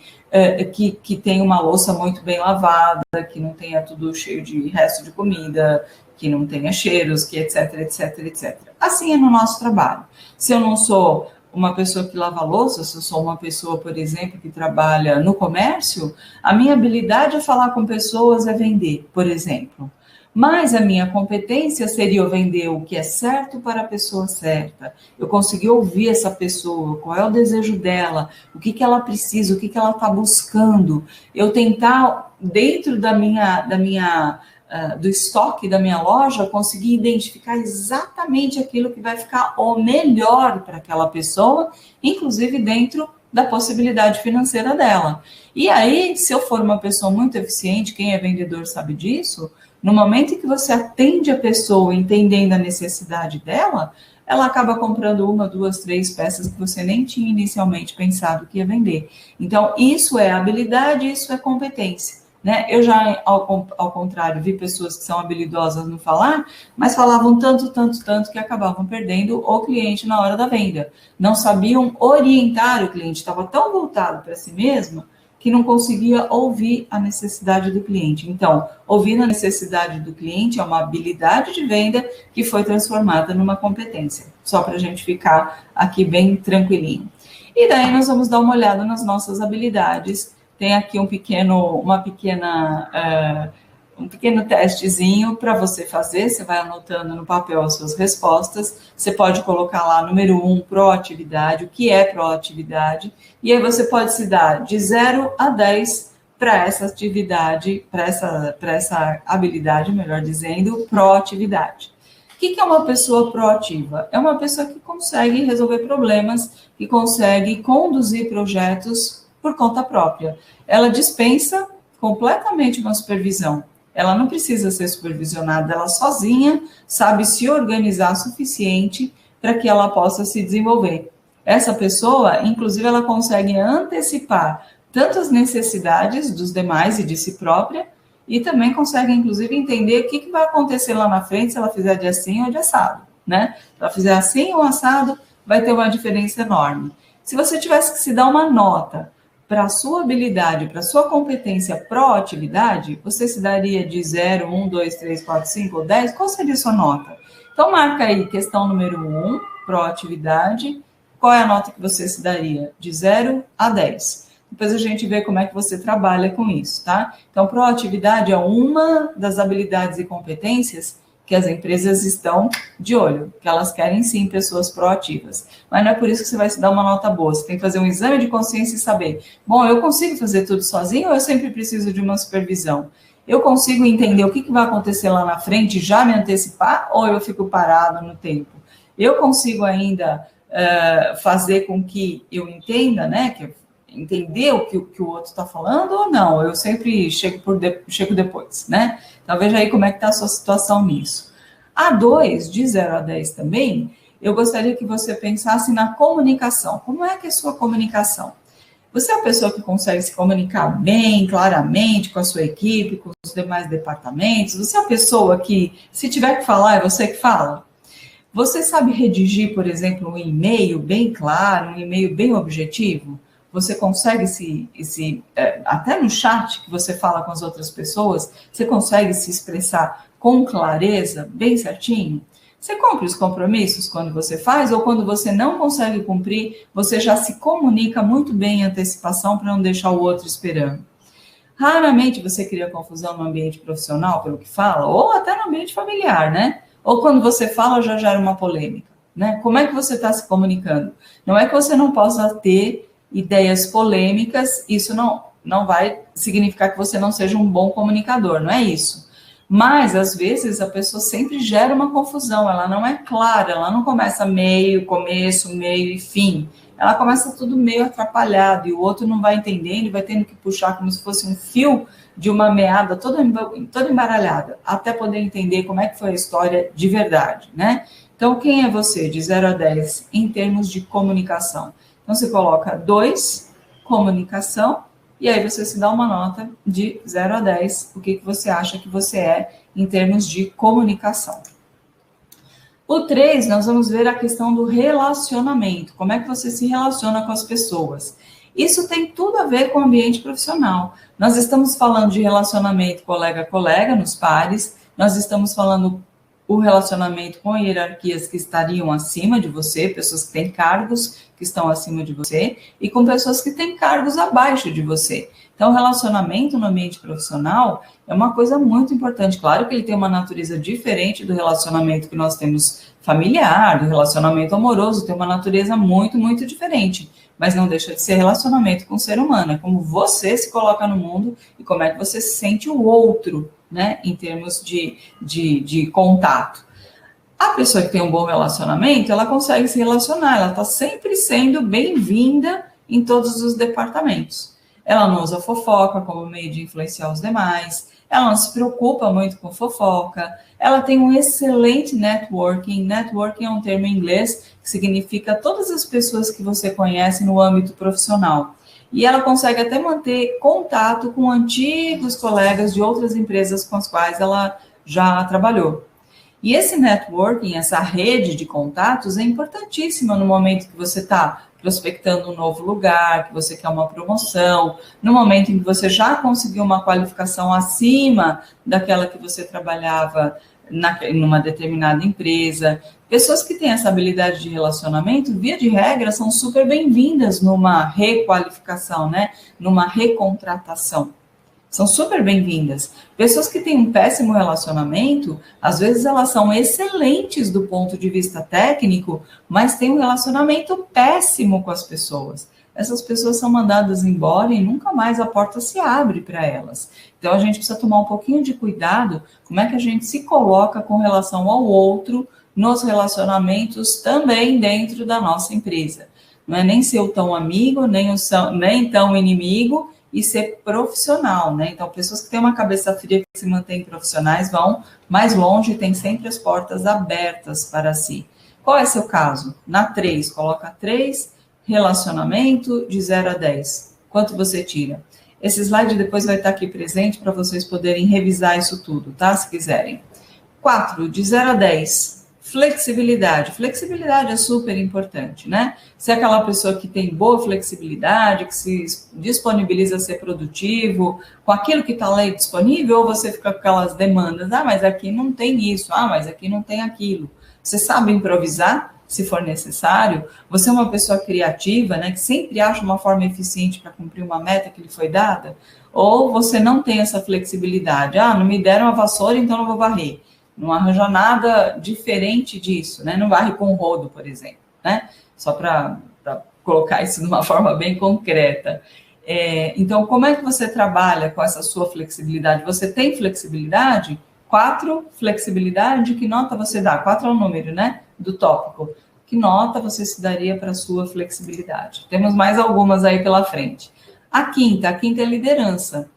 que tenha uma louça muito bem lavada, que não tenha tudo cheio de resto de comida, que não tenha cheiros, que etc, etc, etc. Assim é no nosso trabalho. Se eu não sou uma pessoa que lava louça, se eu sou uma pessoa, por exemplo, que trabalha no comércio, a minha habilidade é falar com pessoas, é vender, por exemplo. Mas a minha competência seria eu vender o que é certo para a pessoa certa. Eu conseguir ouvir essa pessoa, qual é o desejo dela, o que ela precisa, o que ela está buscando. Eu tentar, dentro do estoque da minha loja, conseguir identificar exatamente aquilo que vai ficar o melhor para aquela pessoa, inclusive dentro da possibilidade financeira dela. E aí, se eu for uma pessoa muito eficiente, quem é vendedor sabe disso, no momento em que você atende a pessoa entendendo a necessidade dela, ela acaba comprando 1, 2, 3 peças que você nem tinha inicialmente pensado que ia vender. Então, isso é habilidade, isso é competência. Né? Eu já, ao contrário, vi pessoas que são habilidosas no falar, mas falavam tanto que acabavam perdendo o cliente na hora da venda. Não sabiam orientar o cliente, estava tão voltado para si mesmo que não conseguia ouvir a necessidade do cliente. Então, ouvir a necessidade do cliente é uma habilidade de venda que foi transformada numa competência, só para a gente ficar aqui bem tranquilinho. E daí nós vamos dar uma olhada nas nossas habilidades. Tem aqui um pequeno testezinho para você fazer, você vai anotando no papel as suas respostas, você pode colocar lá, número 1, proatividade, o que é proatividade, e aí você pode se dar de 0 a 10 para essa atividade, para essa habilidade, melhor dizendo, proatividade. O que é uma pessoa proativa? É uma pessoa que consegue resolver problemas, que consegue conduzir projetos por conta própria. Ela dispensa completamente uma supervisão. Ela não precisa ser supervisionada, ela sozinha sabe se organizar o suficiente para que ela possa se desenvolver. Essa pessoa, inclusive, ela consegue antecipar tanto as necessidades dos demais e de si própria, e também consegue, inclusive, entender o que vai acontecer lá na frente se ela fizer de assim ou de assado, né? Se ela fizer assim ou assado, vai ter uma diferença enorme. Se você tivesse que se dar uma nota para a sua habilidade, para a sua competência proatividade, você se daria de 0, 1, 2, 3, 4, 5 ou 10? Qual seria a sua nota? Então, marca aí, questão número 1, proatividade. Qual é a nota que você se daria? De 0 a 10. Depois a gente vê como é que você trabalha com isso, tá? Então, proatividade é uma das habilidades e competências que as empresas estão de olho, que elas querem sim pessoas proativas. Mas não é por isso que você vai se dar uma nota boa, você tem que fazer um exame de consciência e saber, bom, eu consigo fazer tudo sozinho ou eu sempre preciso de uma supervisão? Eu consigo entender o que vai acontecer lá na frente, já me antecipar, ou eu fico parado no tempo? Eu consigo ainda fazer com que eu entenda, né, entender o que o outro está falando ou não? Eu sempre chego depois, né? Então, veja aí como é que está a sua situação nisso. A 2, de 0 a 10 também, eu gostaria que você pensasse na comunicação. Como é que é a sua comunicação? Você é a pessoa que consegue se comunicar bem, claramente, com a sua equipe, com os demais departamentos? Você é a pessoa que, se tiver que falar, é você que fala? Você sabe redigir, por exemplo, um e-mail bem claro, um e-mail bem objetivo? Você consegue até no chat que você fala com as outras pessoas, você consegue se expressar com clareza, bem certinho? Você cumpre os compromissos quando você faz, ou quando você não consegue cumprir, você já se comunica muito bem em antecipação para não deixar o outro esperando? Raramente você cria confusão no ambiente profissional pelo que fala, ou até no ambiente familiar, né? Ou quando você fala, já gera uma polêmica, né? Como é que você está se comunicando? Não é que você não possa ter ideias polêmicas, isso não vai significar que você não seja um bom comunicador, não é isso. Mas, às vezes, a pessoa sempre gera uma confusão, ela não é clara, ela não começa meio, começo, meio e fim. Ela começa tudo meio atrapalhado e o outro não vai entendendo, vai tendo que puxar como se fosse um fio de uma meada toda embaralhada, até poder entender como é que foi a história de verdade, né? Então, quem é você de 0 a 10 em termos de comunicação? Então, você coloca 2, comunicação, e aí você se dá uma nota de 0 a 10, o que você acha que você é em termos de comunicação. O 3, nós vamos ver a questão do relacionamento, como é que você se relaciona com as pessoas. Isso tem tudo a ver com o ambiente profissional. Nós estamos falando de relacionamento colega a colega, nos pares, nós estamos falando o relacionamento com hierarquias que estariam acima de você, pessoas que têm cargos que estão acima de você, e com pessoas que têm cargos abaixo de você. Então, o relacionamento no ambiente profissional é uma coisa muito importante. Claro que ele tem uma natureza diferente do relacionamento que nós temos familiar, do relacionamento amoroso, tem uma natureza muito, muito diferente. Mas não deixa de ser relacionamento com o ser humano, é como você se coloca no mundo e como é que você sente o outro, né, em termos de contato. A pessoa que tem um bom relacionamento, ela consegue se relacionar, ela está sempre sendo bem-vinda em todos os departamentos. Ela não usa fofoca como meio de influenciar os demais, ela não se preocupa muito com fofoca, ela tem um excelente networking. Networking é um termo em inglês que significa todas as pessoas que você conhece no âmbito profissional. E ela consegue até manter contato com antigos colegas de outras empresas com as quais ela já trabalhou. E esse networking, essa rede de contatos é importantíssima no momento que você está prospectando um novo lugar, que você quer uma promoção, no momento em que você já conseguiu uma qualificação acima daquela que você trabalhava numa determinada empresa. Pessoas que têm essa habilidade de relacionamento, via de regra, são super bem-vindas numa requalificação, né? Numa recontratação. São super bem-vindas. Pessoas que têm um péssimo relacionamento, às vezes elas são excelentes do ponto de vista técnico, mas têm um relacionamento péssimo com as pessoas. Essas pessoas são mandadas embora e nunca mais a porta se abre para elas. Então a gente precisa tomar um pouquinho de cuidado como é que a gente se coloca com relação ao outro nos relacionamentos também dentro da nossa empresa. Não é nem ser o tão amigo, nem tão inimigo, e ser profissional, né? Então, pessoas que têm uma cabeça fria, que se mantêm profissionais, vão mais longe e têm sempre as portas abertas para si. Qual é seu caso? Na 3, coloca 3, relacionamento de 0 a 10. Quanto você tira? Esse slide depois vai estar aqui presente para vocês poderem revisar isso tudo, tá? Se quiserem. 4, de 0 a 10. Flexibilidade. Flexibilidade é super importante, né? Se é aquela pessoa que tem boa flexibilidade, que se disponibiliza a ser produtivo, com aquilo que está lá disponível, ou você fica com aquelas demandas, mas aqui não tem isso, mas aqui não tem aquilo. Você sabe improvisar, se for necessário. Você é uma pessoa criativa, né, que sempre acha uma forma eficiente para cumprir uma meta que lhe foi dada, ou você não tem essa flexibilidade. Não me deram a vassoura, então não vou varrer. Não arranja nada diferente disso, né? Não varre com rodo, por exemplo, né? Só para colocar isso de uma forma bem concreta. Então, como é que você trabalha com essa sua flexibilidade? Você tem flexibilidade? 4, flexibilidade, que nota você dá? 4 é o número, né? Do tópico. Que nota você se daria para a sua flexibilidade? Temos mais algumas aí pela frente. A quinta é liderança.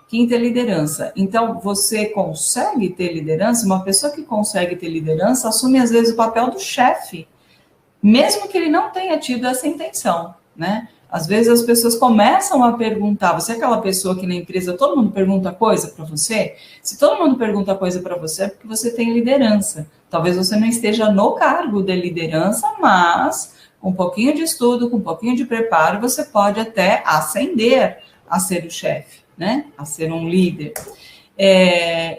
Quinta é liderança. Então, você consegue ter liderança? Uma pessoa que consegue ter liderança assume, às vezes, o papel do chefe, mesmo que ele não tenha tido essa intenção, né? Às vezes, as pessoas começam a perguntar, você é aquela pessoa que na empresa todo mundo pergunta coisa para você? Se todo mundo pergunta coisa para você, é porque você tem liderança. Talvez você não esteja no cargo de liderança, mas com um pouquinho de estudo, com um pouquinho de preparo, você pode até ascender a ser o chefe, né? A ser um líder.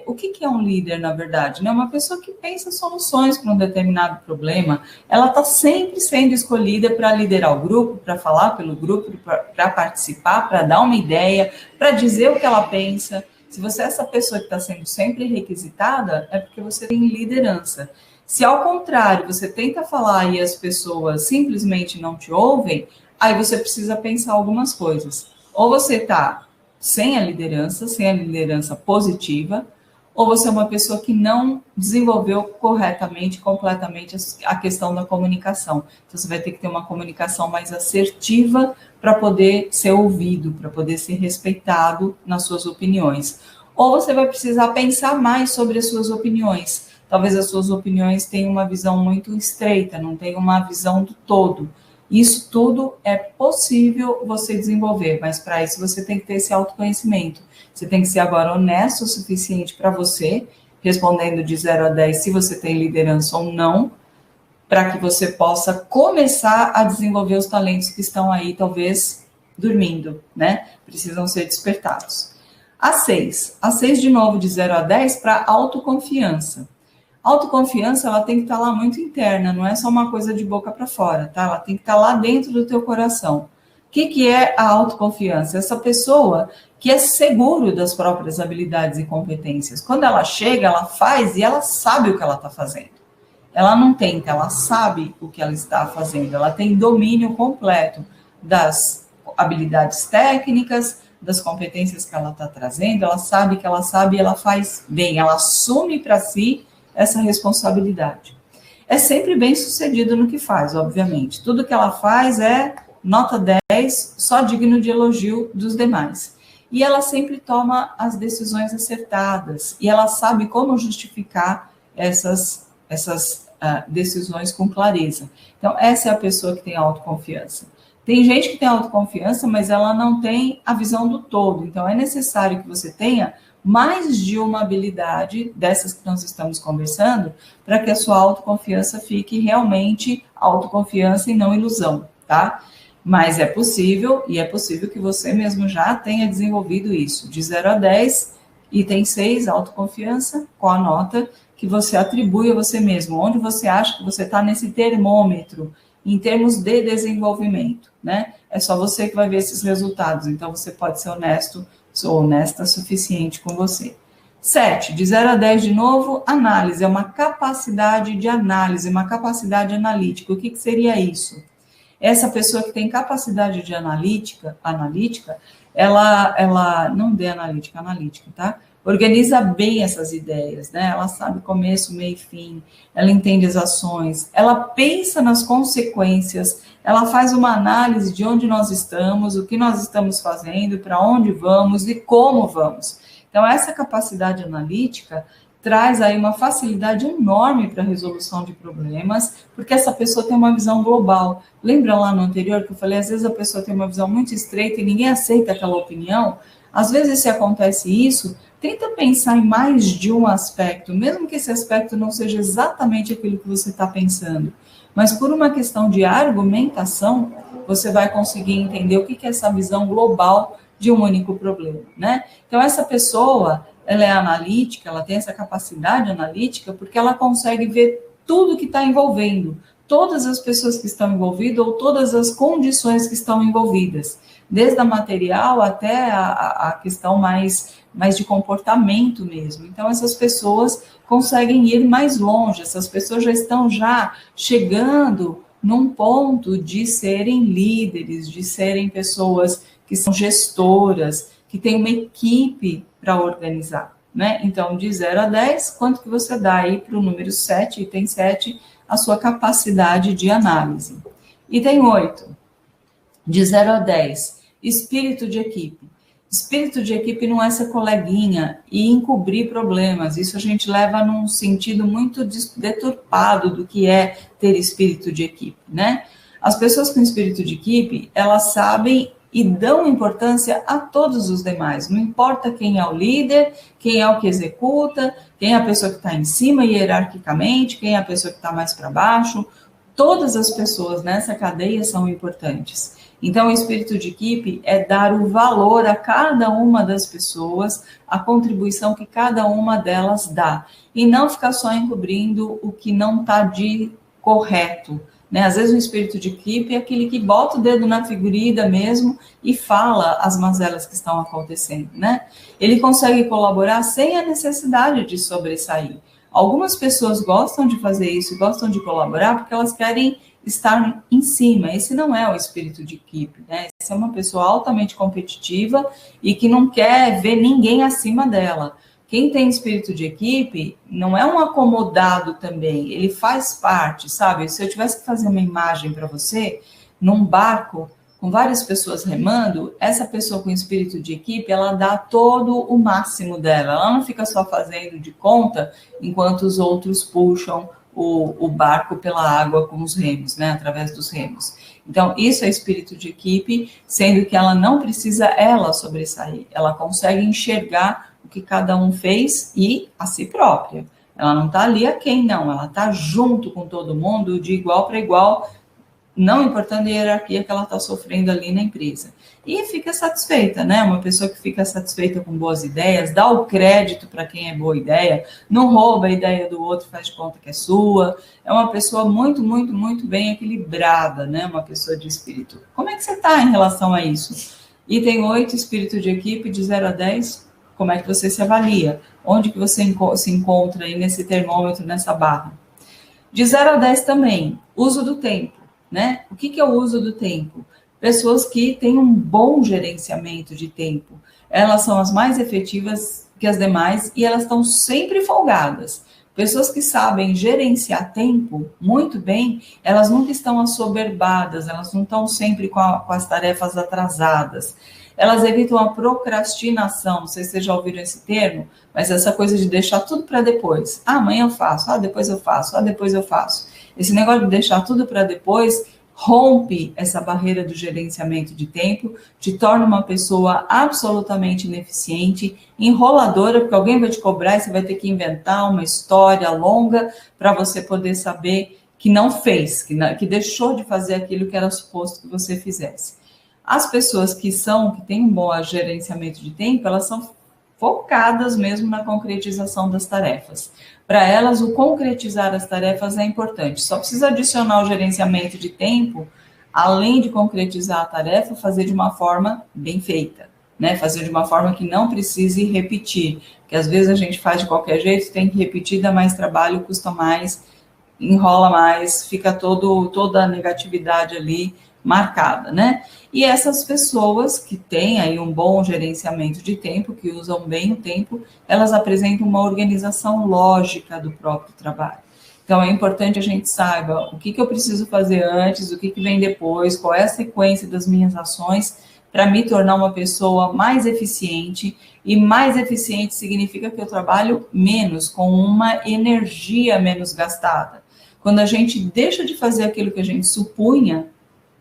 O que é um líder, na verdade? Né? Uma pessoa que pensa soluções para um determinado problema. Ela está sempre sendo escolhida para liderar o grupo, para falar pelo grupo, para participar, para dar uma ideia, para dizer o que ela pensa. Se você é essa pessoa que está sendo sempre requisitada, é porque você tem liderança. Se, ao contrário, você tenta falar e as pessoas simplesmente não te ouvem, aí você precisa pensar algumas coisas. Ou você está sem a liderança positiva, ou você é uma pessoa que não desenvolveu corretamente, completamente a questão da comunicação. Então, você vai ter que ter uma comunicação mais assertiva para poder ser ouvido, para poder ser respeitado nas suas opiniões. Ou você vai precisar pensar mais sobre as suas opiniões. Talvez as suas opiniões tenham uma visão muito estreita, não tenham uma visão do todo. Isso tudo é possível você desenvolver, mas para isso você tem que ter esse autoconhecimento. Você tem que ser agora honesto o suficiente para você, respondendo de 0 a 10 se você tem liderança ou não, para que você possa começar a desenvolver os talentos que estão aí, talvez, dormindo, né? Precisam ser despertados. A 6 de novo, de 0 a 10, para autoconfiança. Autoconfiança, ela tem que estar lá muito interna, não é só uma coisa de boca para fora, tá? Ela tem que estar lá dentro do teu coração. O que é a autoconfiança? Essa pessoa que é seguro das próprias habilidades e competências. Quando ela chega, ela faz e ela sabe o que ela está fazendo. Ela não tenta, ela sabe o que ela está fazendo. Ela tem domínio completo das habilidades técnicas, das competências que ela está trazendo. Ela sabe que ela sabe e ela faz bem. Ela assume para si essa responsabilidade. É sempre bem sucedido no que faz, obviamente. Tudo que ela faz é nota 10, só digno de elogio dos demais. E ela sempre toma as decisões acertadas, e ela sabe como justificar essas decisões com clareza. Então, essa é a pessoa que tem autoconfiança. Tem gente que tem autoconfiança, mas ela não tem a visão do todo. Então, é necessário que você tenha mais de uma habilidade dessas que nós estamos conversando, para que a sua autoconfiança fique realmente autoconfiança e não ilusão, tá? Mas é possível, e é possível que você mesmo já tenha desenvolvido isso, de 0 a 10, item 6, autoconfiança, com a nota que você atribui a você mesmo, onde você acha que você está nesse termômetro, em termos de desenvolvimento, né? É só você que vai ver esses resultados, então você pode ser honesto, sou honesta o suficiente com você. 7, de 0 a 10 de novo, análise, é uma capacidade de análise, uma capacidade analítica. O que seria isso? Essa pessoa que tem capacidade de analítica, ela não de analítica, tá? Organiza bem essas ideias, né? Ela sabe começo, meio e fim, ela entende as ações, ela pensa nas consequências, ela faz uma análise de onde nós estamos, o que nós estamos fazendo, para onde vamos e como vamos. Então, essa capacidade analítica traz aí uma facilidade enorme para a resolução de problemas, porque essa pessoa tem uma visão global. Lembra lá no anterior que eu falei, às vezes a pessoa tem uma visão muito estreita e ninguém aceita aquela opinião? Às vezes, se acontece isso, tenta pensar em mais de um aspecto, mesmo que esse aspecto não seja exatamente aquilo que você está pensando, mas por uma questão de argumentação, você vai conseguir entender o que é essa visão global de um único problema, né? Então, essa pessoa, ela é analítica, ela tem essa capacidade analítica, porque ela consegue ver tudo que está envolvendo, todas as pessoas que estão envolvidas ou todas as condições que estão envolvidas, desde a material até a questão mais de comportamento mesmo. Então, essas pessoas conseguem ir mais longe, essas pessoas já estão chegando num ponto de serem líderes, de serem pessoas que são gestoras, que têm uma equipe para organizar, né? Então, de 0 a 10, quanto que você dá aí para o número 7, item 7, a sua capacidade de análise. Item 8, de 0 a 10, espírito de equipe. Espírito de equipe não é ser coleguinha e encobrir problemas. Isso a gente leva num sentido muito deturpado do que é ter espírito de equipe, né? As pessoas com espírito de equipe, elas sabem e dão importância a todos os demais. Não importa quem é o líder, quem é o que executa, quem é a pessoa que está em cima hierarquicamente, quem é a pessoa que está mais para baixo. Todas as pessoas nessa cadeia são importantes. Então, o espírito de equipe é dar o valor a cada uma das pessoas, a contribuição que cada uma delas dá, e não ficar só encobrindo o que não está de correto, né? Às vezes o espírito de equipe é aquele que bota o dedo na ferida mesmo e fala as mazelas que estão acontecendo, né? Ele consegue colaborar sem a necessidade de sobressair. Algumas pessoas gostam de fazer isso, gostam de colaborar porque elas querem estar em cima. Esse não é o espírito de equipe, né? Essa é uma pessoa altamente competitiva e que não quer ver ninguém acima dela. Quem tem espírito de equipe não é um acomodado também, ele faz parte, sabe? Se eu tivesse que fazer uma imagem para você, num barco com várias pessoas remando, essa pessoa com espírito de equipe, ela dá todo o máximo dela, ela não fica só fazendo de conta enquanto os outros puxam o barco pela água com os remos, né, através dos remos. Então, isso é espírito de equipe, sendo que ela não precisa ela sobressair, ela consegue enxergar o que cada um fez e a si própria. Ela não está ali a quem, não, ela está junto com todo mundo, de igual para igual, não importando a hierarquia que ela está sofrendo ali na empresa. E fica satisfeita, né? Uma pessoa que fica satisfeita com boas ideias, dá o crédito para quem é boa ideia, não rouba a ideia do outro, faz de conta que é sua. É uma pessoa muito, muito, muito bem equilibrada, né? Uma pessoa de espírito. Como é que você está em relação a isso? Item 8, espírito de equipe, de 0 a 10, como é que você se avalia? Onde que você se encontra aí nesse termômetro, nessa barra? De 0 a 10 também, uso do tempo, né? O que é o uso do tempo? Pessoas que têm um bom gerenciamento de tempo. Elas são as mais efetivas que as demais e elas estão sempre folgadas. Pessoas que sabem gerenciar tempo muito bem, elas nunca estão assoberbadas, elas não estão sempre com as tarefas atrasadas. Elas evitam a procrastinação, não sei se vocês já ouviram esse termo, mas essa coisa de deixar tudo para depois. Ah, amanhã eu faço, depois eu faço, depois eu faço. Esse negócio de deixar tudo para depois rompe essa barreira do gerenciamento de tempo, te torna uma pessoa absolutamente ineficiente, enroladora, porque alguém vai te cobrar e você vai ter que inventar uma história longa para você poder saber que não fez, que deixou de fazer aquilo que era suposto que você fizesse. As pessoas que têm um bom gerenciamento de tempo, elas são focadas mesmo na concretização das tarefas. Para elas, o concretizar as tarefas é importante. Só precisa adicionar o gerenciamento de tempo, além de concretizar a tarefa, fazer de uma forma bem feita, né? Fazer de uma forma que não precise repetir, porque às vezes a gente faz de qualquer jeito, tem que repetir, dá mais trabalho, custa mais, enrola mais, fica toda a negatividade ali marcada, né? E essas pessoas que têm aí um bom gerenciamento de tempo, que usam bem o tempo, elas apresentam uma organização lógica do próprio trabalho. Então, é importante a gente saiba o que eu preciso fazer antes, o que vem depois, qual é a sequência das minhas ações para me tornar uma pessoa mais eficiente. E mais eficiente significa que eu trabalho menos, com uma energia menos gastada. Quando a gente deixa de fazer aquilo que a gente supunha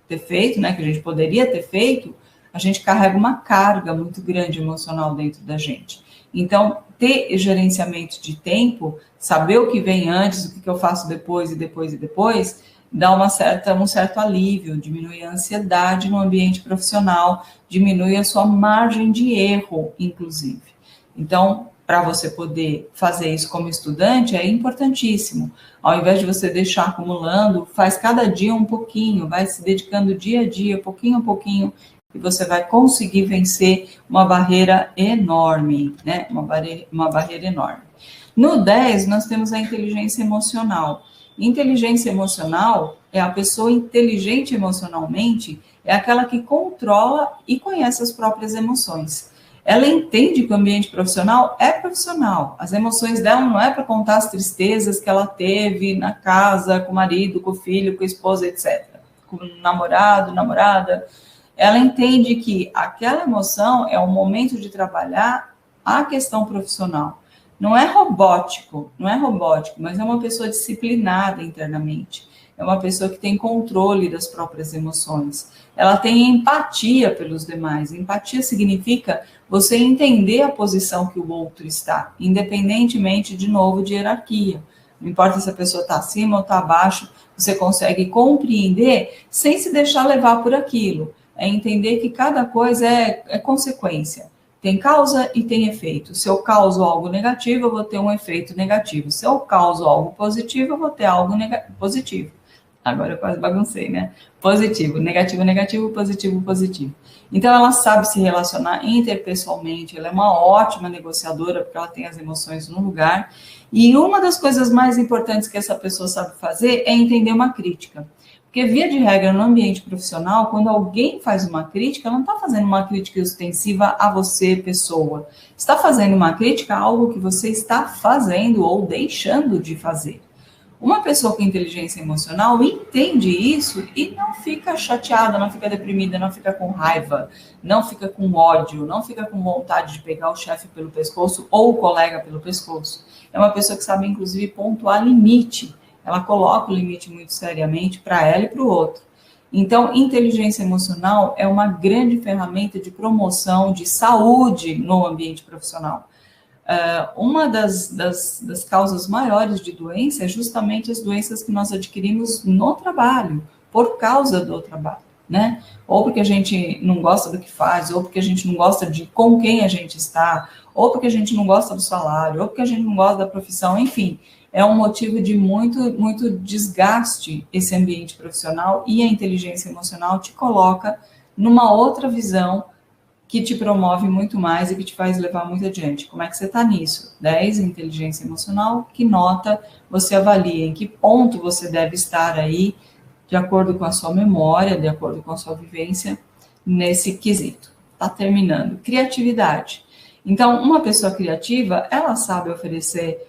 ter feito, né, que a gente poderia ter feito, a gente carrega uma carga muito grande emocional dentro da gente. Então, ter gerenciamento de tempo, saber o que vem antes, o que eu faço depois e depois, dá um certo alívio, diminui a ansiedade no ambiente profissional, diminui a sua margem de erro, inclusive. Então, para você poder fazer isso como estudante, é importantíssimo. Ao invés de você deixar acumulando, faz cada dia um pouquinho, vai se dedicando dia a dia, pouquinho a pouquinho, e você vai conseguir vencer uma barreira enorme, né? Uma barreira enorme. No 10, nós temos a inteligência emocional. Inteligência emocional é a pessoa inteligente emocionalmente, é aquela que controla e conhece as próprias emoções. Ela entende que o ambiente profissional é profissional. As emoções dela não é para contar as tristezas que ela teve na casa, com o marido, com o filho, com a esposa, etc. Com o namorado, namorada. Ela entende que aquela emoção é o momento de trabalhar a questão profissional. Não é robótico, mas é uma pessoa disciplinada internamente. É uma pessoa que tem controle das próprias emoções. Ela tem empatia pelos demais. Empatia significa você entender a posição que o outro está, independentemente, de novo, de hierarquia. Não importa se a pessoa está acima ou está abaixo, você consegue compreender sem se deixar levar por aquilo. É entender que cada coisa é consequência. Tem causa e tem efeito. Se eu causo algo negativo, eu vou ter um efeito negativo. Se eu causo algo positivo, eu vou ter algo positivo. Agora eu quase baguncei, né? Positivo, negativo, negativo, positivo, positivo. Então, ela sabe se relacionar interpessoalmente, ela é uma ótima negociadora, porque ela tem as emoções no lugar. E uma das coisas mais importantes que essa pessoa sabe fazer é entender uma crítica. Porque, via de regra, no ambiente profissional, quando alguém faz uma crítica, ela não está fazendo uma crítica ostensiva a você, pessoa. Está fazendo uma crítica a algo que você está fazendo ou deixando de fazer. Uma pessoa com inteligência emocional entende isso e não fica chateada, não fica deprimida, não fica com raiva, não fica com ódio, não fica com vontade de pegar o chefe pelo pescoço ou o colega pelo pescoço. É uma pessoa que sabe, inclusive, pontuar limite. Ela coloca o limite muito seriamente para ela e para o outro. Então, inteligência emocional é uma grande ferramenta de promoção de saúde no ambiente profissional. Uma das causas maiores de doença é justamente as doenças que nós adquirimos no trabalho, por causa do trabalho, né? Ou porque a gente não gosta do que faz, ou porque a gente não gosta de com quem a gente está, ou porque a gente não gosta do salário, ou porque a gente não gosta da profissão, enfim. É um motivo de muito desgaste esse ambiente profissional, e a inteligência emocional te coloca numa outra visão que te promove muito mais e que te faz levar muito adiante. Como é que você está nisso? 10, inteligência emocional. Que nota você avalia? Em que ponto você deve estar aí, de acordo com a sua memória, de acordo com a sua vivência, nesse quesito? Está terminando. Criatividade. Então, uma pessoa criativa, ela sabe oferecer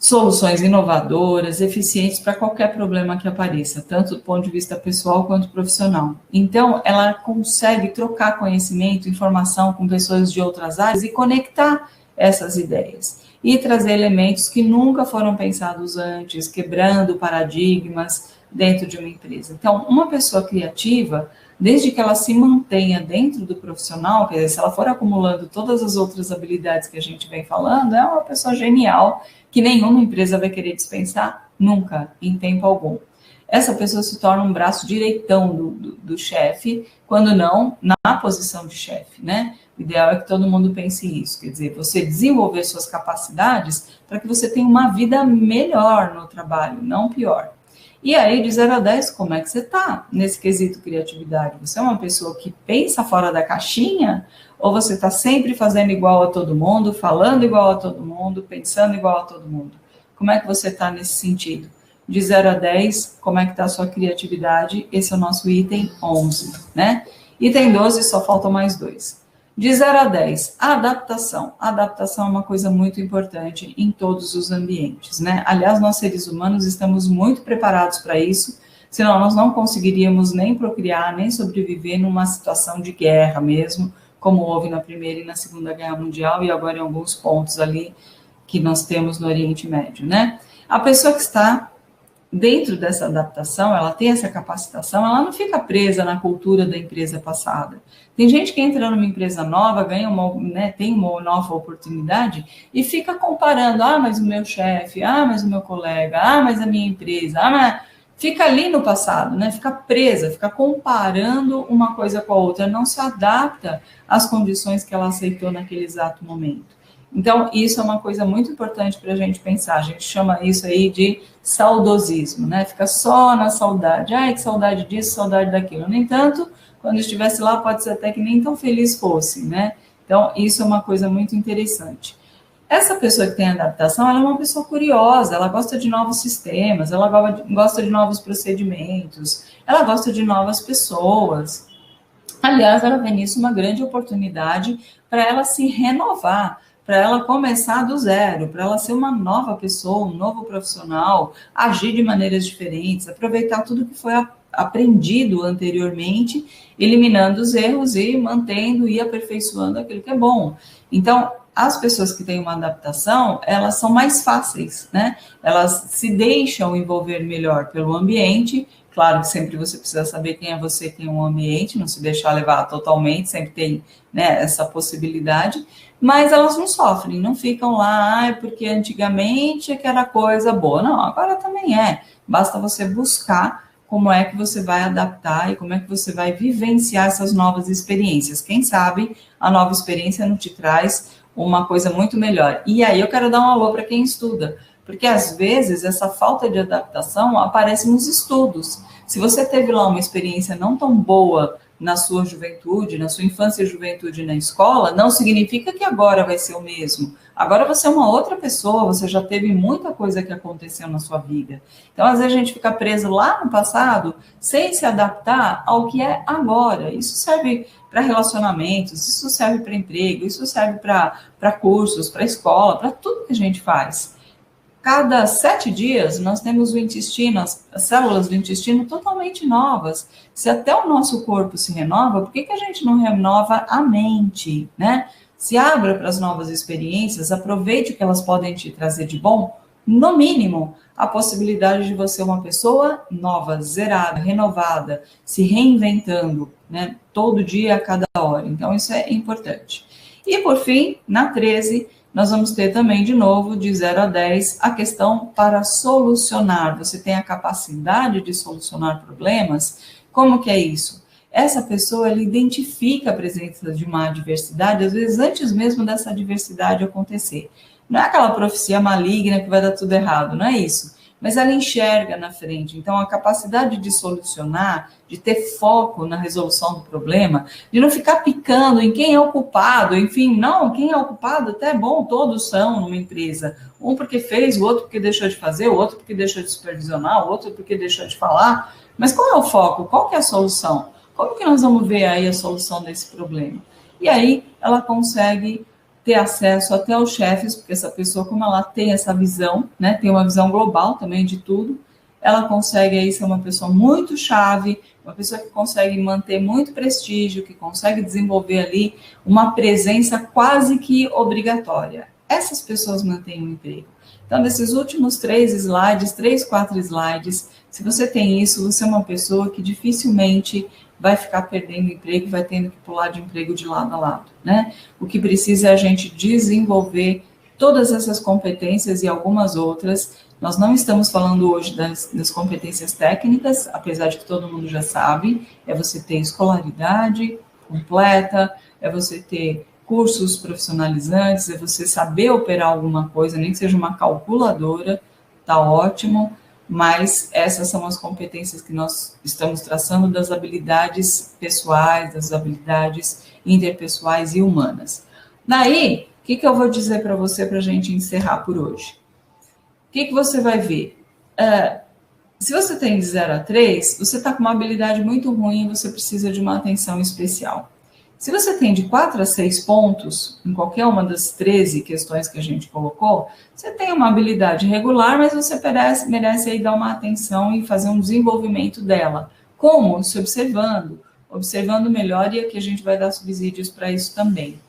soluções inovadoras, eficientes para qualquer problema que apareça, tanto do ponto de vista pessoal quanto profissional. Então, ela consegue trocar conhecimento, informação com pessoas de outras áreas e conectar essas ideias. E trazer elementos que nunca foram pensados antes, quebrando paradigmas, dentro de uma empresa. Então, uma pessoa criativa, desde que ela se mantenha dentro do profissional, quer dizer, se ela for acumulando todas as outras habilidades que a gente vem falando, é uma pessoa genial, que nenhuma empresa vai querer dispensar nunca, em tempo algum. Essa pessoa se torna um braço direitão do chefe, quando não na posição de chefe, né? O ideal é que todo mundo pense isso, quer dizer, você desenvolver suas capacidades para que você tenha uma vida melhor no trabalho, não pior. E aí, de 0 a 10, como é que você está nesse quesito criatividade? Você é uma pessoa que pensa fora da caixinha? Ou você está sempre fazendo igual a todo mundo, falando igual a todo mundo, pensando igual a todo mundo? Como é que você está nesse sentido? De 0 a 10, como é que está a sua criatividade? Esse é o nosso item 11, né? Item 12, só faltam mais 2. De 0 a 10, a adaptação. A adaptação é uma coisa muito importante em todos os ambientes, né? Aliás, nós seres humanos estamos muito preparados para isso, senão nós não conseguiríamos nem procriar, nem sobreviver numa situação de guerra mesmo, como houve na Primeira e na Segunda Guerra Mundial e agora em alguns pontos ali que nós temos no Oriente Médio, né? A pessoa que está dentro dessa adaptação, ela tem essa capacitação, ela não fica presa na cultura da empresa passada. Tem gente que entra numa empresa nova, ganha tem uma nova oportunidade e fica comparando, mas o meu chefe, mas o meu colega, mas a minha empresa, fica ali no passado, né? Fica presa, fica comparando uma coisa com a outra, não se adapta às condições que ela aceitou naquele exato momento. Então, isso é uma coisa muito importante para a gente pensar. A gente chama isso aí de saudosismo, né? Fica só na saudade. Que saudade disso, saudade daquilo. No entanto, quando estivesse lá, pode ser até que nem tão feliz fosse, né? Então, isso é uma coisa muito interessante. Essa pessoa que tem adaptação, ela é uma pessoa curiosa, ela gosta de novos sistemas, ela gosta de novos procedimentos, ela gosta de novas pessoas. Aliás, ela vê nisso uma grande oportunidade para ela se renovar, para ela começar do zero, para ela ser uma nova pessoa, um novo profissional, agir de maneiras diferentes, aproveitar tudo que foi aprendido anteriormente, eliminando os erros e mantendo e aperfeiçoando aquilo que é bom. Então, as pessoas que têm uma adaptação, elas são mais fáceis, né? Elas se deixam envolver melhor pelo ambiente. Claro que sempre você precisa saber quem é você, quem é o ambiente, não se deixar levar totalmente, sempre tem, né, essa possibilidade, mas elas não sofrem, não ficam lá, porque antigamente é que era coisa boa. Não, agora também é. Basta você buscar como é que você vai adaptar e como é que você vai vivenciar essas novas experiências. Quem sabe a nova experiência não te traz uma coisa muito melhor. E aí eu quero dar um alô para quem estuda, porque às vezes essa falta de adaptação aparece nos estudos. Se você teve lá uma experiência não tão boa na sua juventude, na sua infância e juventude na escola, não significa que agora vai ser o mesmo. Agora você é uma outra pessoa, você já teve muita coisa que aconteceu na sua vida. Então, às vezes a gente fica preso lá no passado, sem se adaptar ao que é agora. Isso serve para relacionamentos, isso serve para emprego, isso serve para cursos, para escola, para tudo que a gente faz. Cada 7 dias, nós temos o intestino, as células do intestino totalmente novas. Se até o nosso corpo se renova, por que a gente não renova a mente, né? Se abra para as novas experiências, aproveite o que elas podem te trazer de bom, no mínimo, a possibilidade de você ser uma pessoa nova, zerada, renovada, se reinventando, né? Todo dia, a cada hora. Então, isso é importante. E, por fim, na 13, nós vamos ter também, de novo, de 0 a 10, a questão para solucionar. Você tem a capacidade de solucionar problemas? Como que é isso? Essa pessoa, ela identifica a presença de uma adversidade, às vezes antes mesmo dessa adversidade acontecer. Não é aquela profecia maligna que vai dar tudo errado, não é isso. Mas ela enxerga na frente. Então, a capacidade de solucionar, de ter foco na resolução do problema, de não ficar picando em quem é o culpado, enfim, não, quem é o culpado até é bom, todos são numa empresa. Um porque fez, o outro porque deixou de fazer, o outro porque deixou de supervisionar, o outro porque deixou de falar. Mas qual é o foco? Qual que é a solução? Como que nós vamos ver aí a solução desse problema? E aí ela consegue ter acesso até aos chefes, porque essa pessoa, como ela tem essa visão, né, tem uma visão global também de tudo, ela consegue aí ser uma pessoa muito chave, uma pessoa que consegue manter muito prestígio, que consegue desenvolver ali uma presença quase que obrigatória. Essas pessoas mantêm o emprego. Então, nesses últimos 4 slides, se você tem isso, você é uma pessoa que dificilmente vai ficar perdendo emprego, vai tendo que pular de emprego de lado a lado, né? O que precisa é a gente desenvolver todas essas competências e algumas outras. Nós não estamos falando hoje das competências técnicas, apesar de que todo mundo já sabe, é você ter escolaridade completa, é você ter cursos profissionalizantes, é você saber operar alguma coisa, nem que seja uma calculadora, tá ótimo, mas essas são as competências que nós estamos traçando das habilidades pessoais, das habilidades interpessoais e humanas. Daí, o que eu vou dizer para você para a gente encerrar por hoje? O que você vai ver? Se você tem de 0 a 3, você está com uma habilidade muito ruim e você precisa de uma atenção especial. Se você tem de 4 a 6 pontos, em qualquer uma das 13 questões que a gente colocou, você tem uma habilidade regular, mas você merece aí dar uma atenção e fazer um desenvolvimento dela. Como? Se observando melhor, e aqui a gente vai dar subsídios para isso também.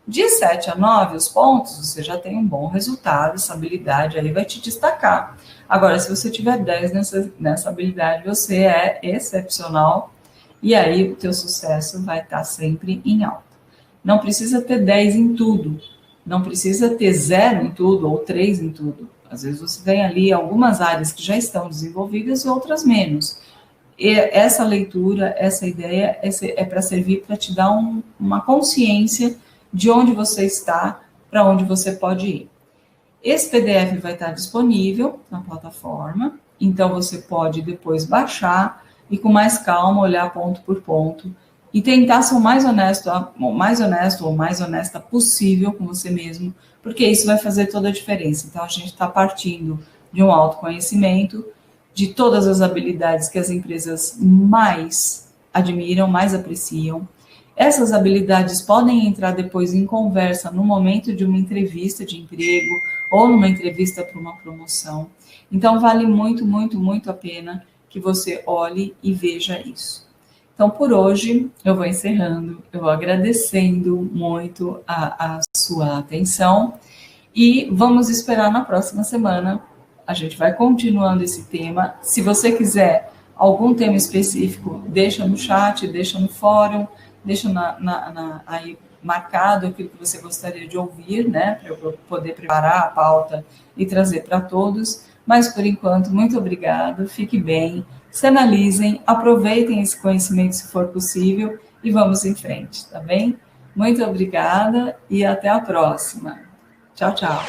De 7 a 9, os pontos, você já tem um bom resultado, essa habilidade aí vai te destacar. Agora, se você tiver 10 nessa habilidade, você é excepcional, e aí o teu sucesso vai estar sempre em alta. Não precisa ter 10 em tudo, não precisa ter 0 em tudo ou 3 em tudo. Às vezes você tem ali algumas áreas que já estão desenvolvidas e outras menos. E essa leitura, essa ideia é para servir para te dar uma consciência de onde você está, para onde você pode ir. Esse PDF vai estar disponível na plataforma, então você pode depois baixar e com mais calma olhar ponto por ponto e tentar ser o mais honesto ou mais honesta possível com você mesmo, porque isso vai fazer toda a diferença. Então a gente está partindo de um autoconhecimento, de todas as habilidades que as empresas mais admiram, mais apreciam. Essas habilidades podem entrar depois em conversa no momento de uma entrevista de emprego ou numa entrevista para uma promoção. Então, vale muito, muito, muito a pena que você olhe e veja isso. Então, por hoje, eu vou encerrando, eu vou agradecendo muito a sua atenção e vamos esperar na próxima semana. A gente vai continuando esse tema. Se você quiser algum tema específico, deixa no chat, deixa no fórum, deixa aí marcado aquilo que você gostaria de ouvir, né, para eu poder preparar a pauta e trazer para todos. Mas, por enquanto, muito obrigado, fique bem, se analisem, aproveitem esse conhecimento se for possível e vamos em frente, tá bem? Muito obrigada e até a próxima. Tchau, tchau.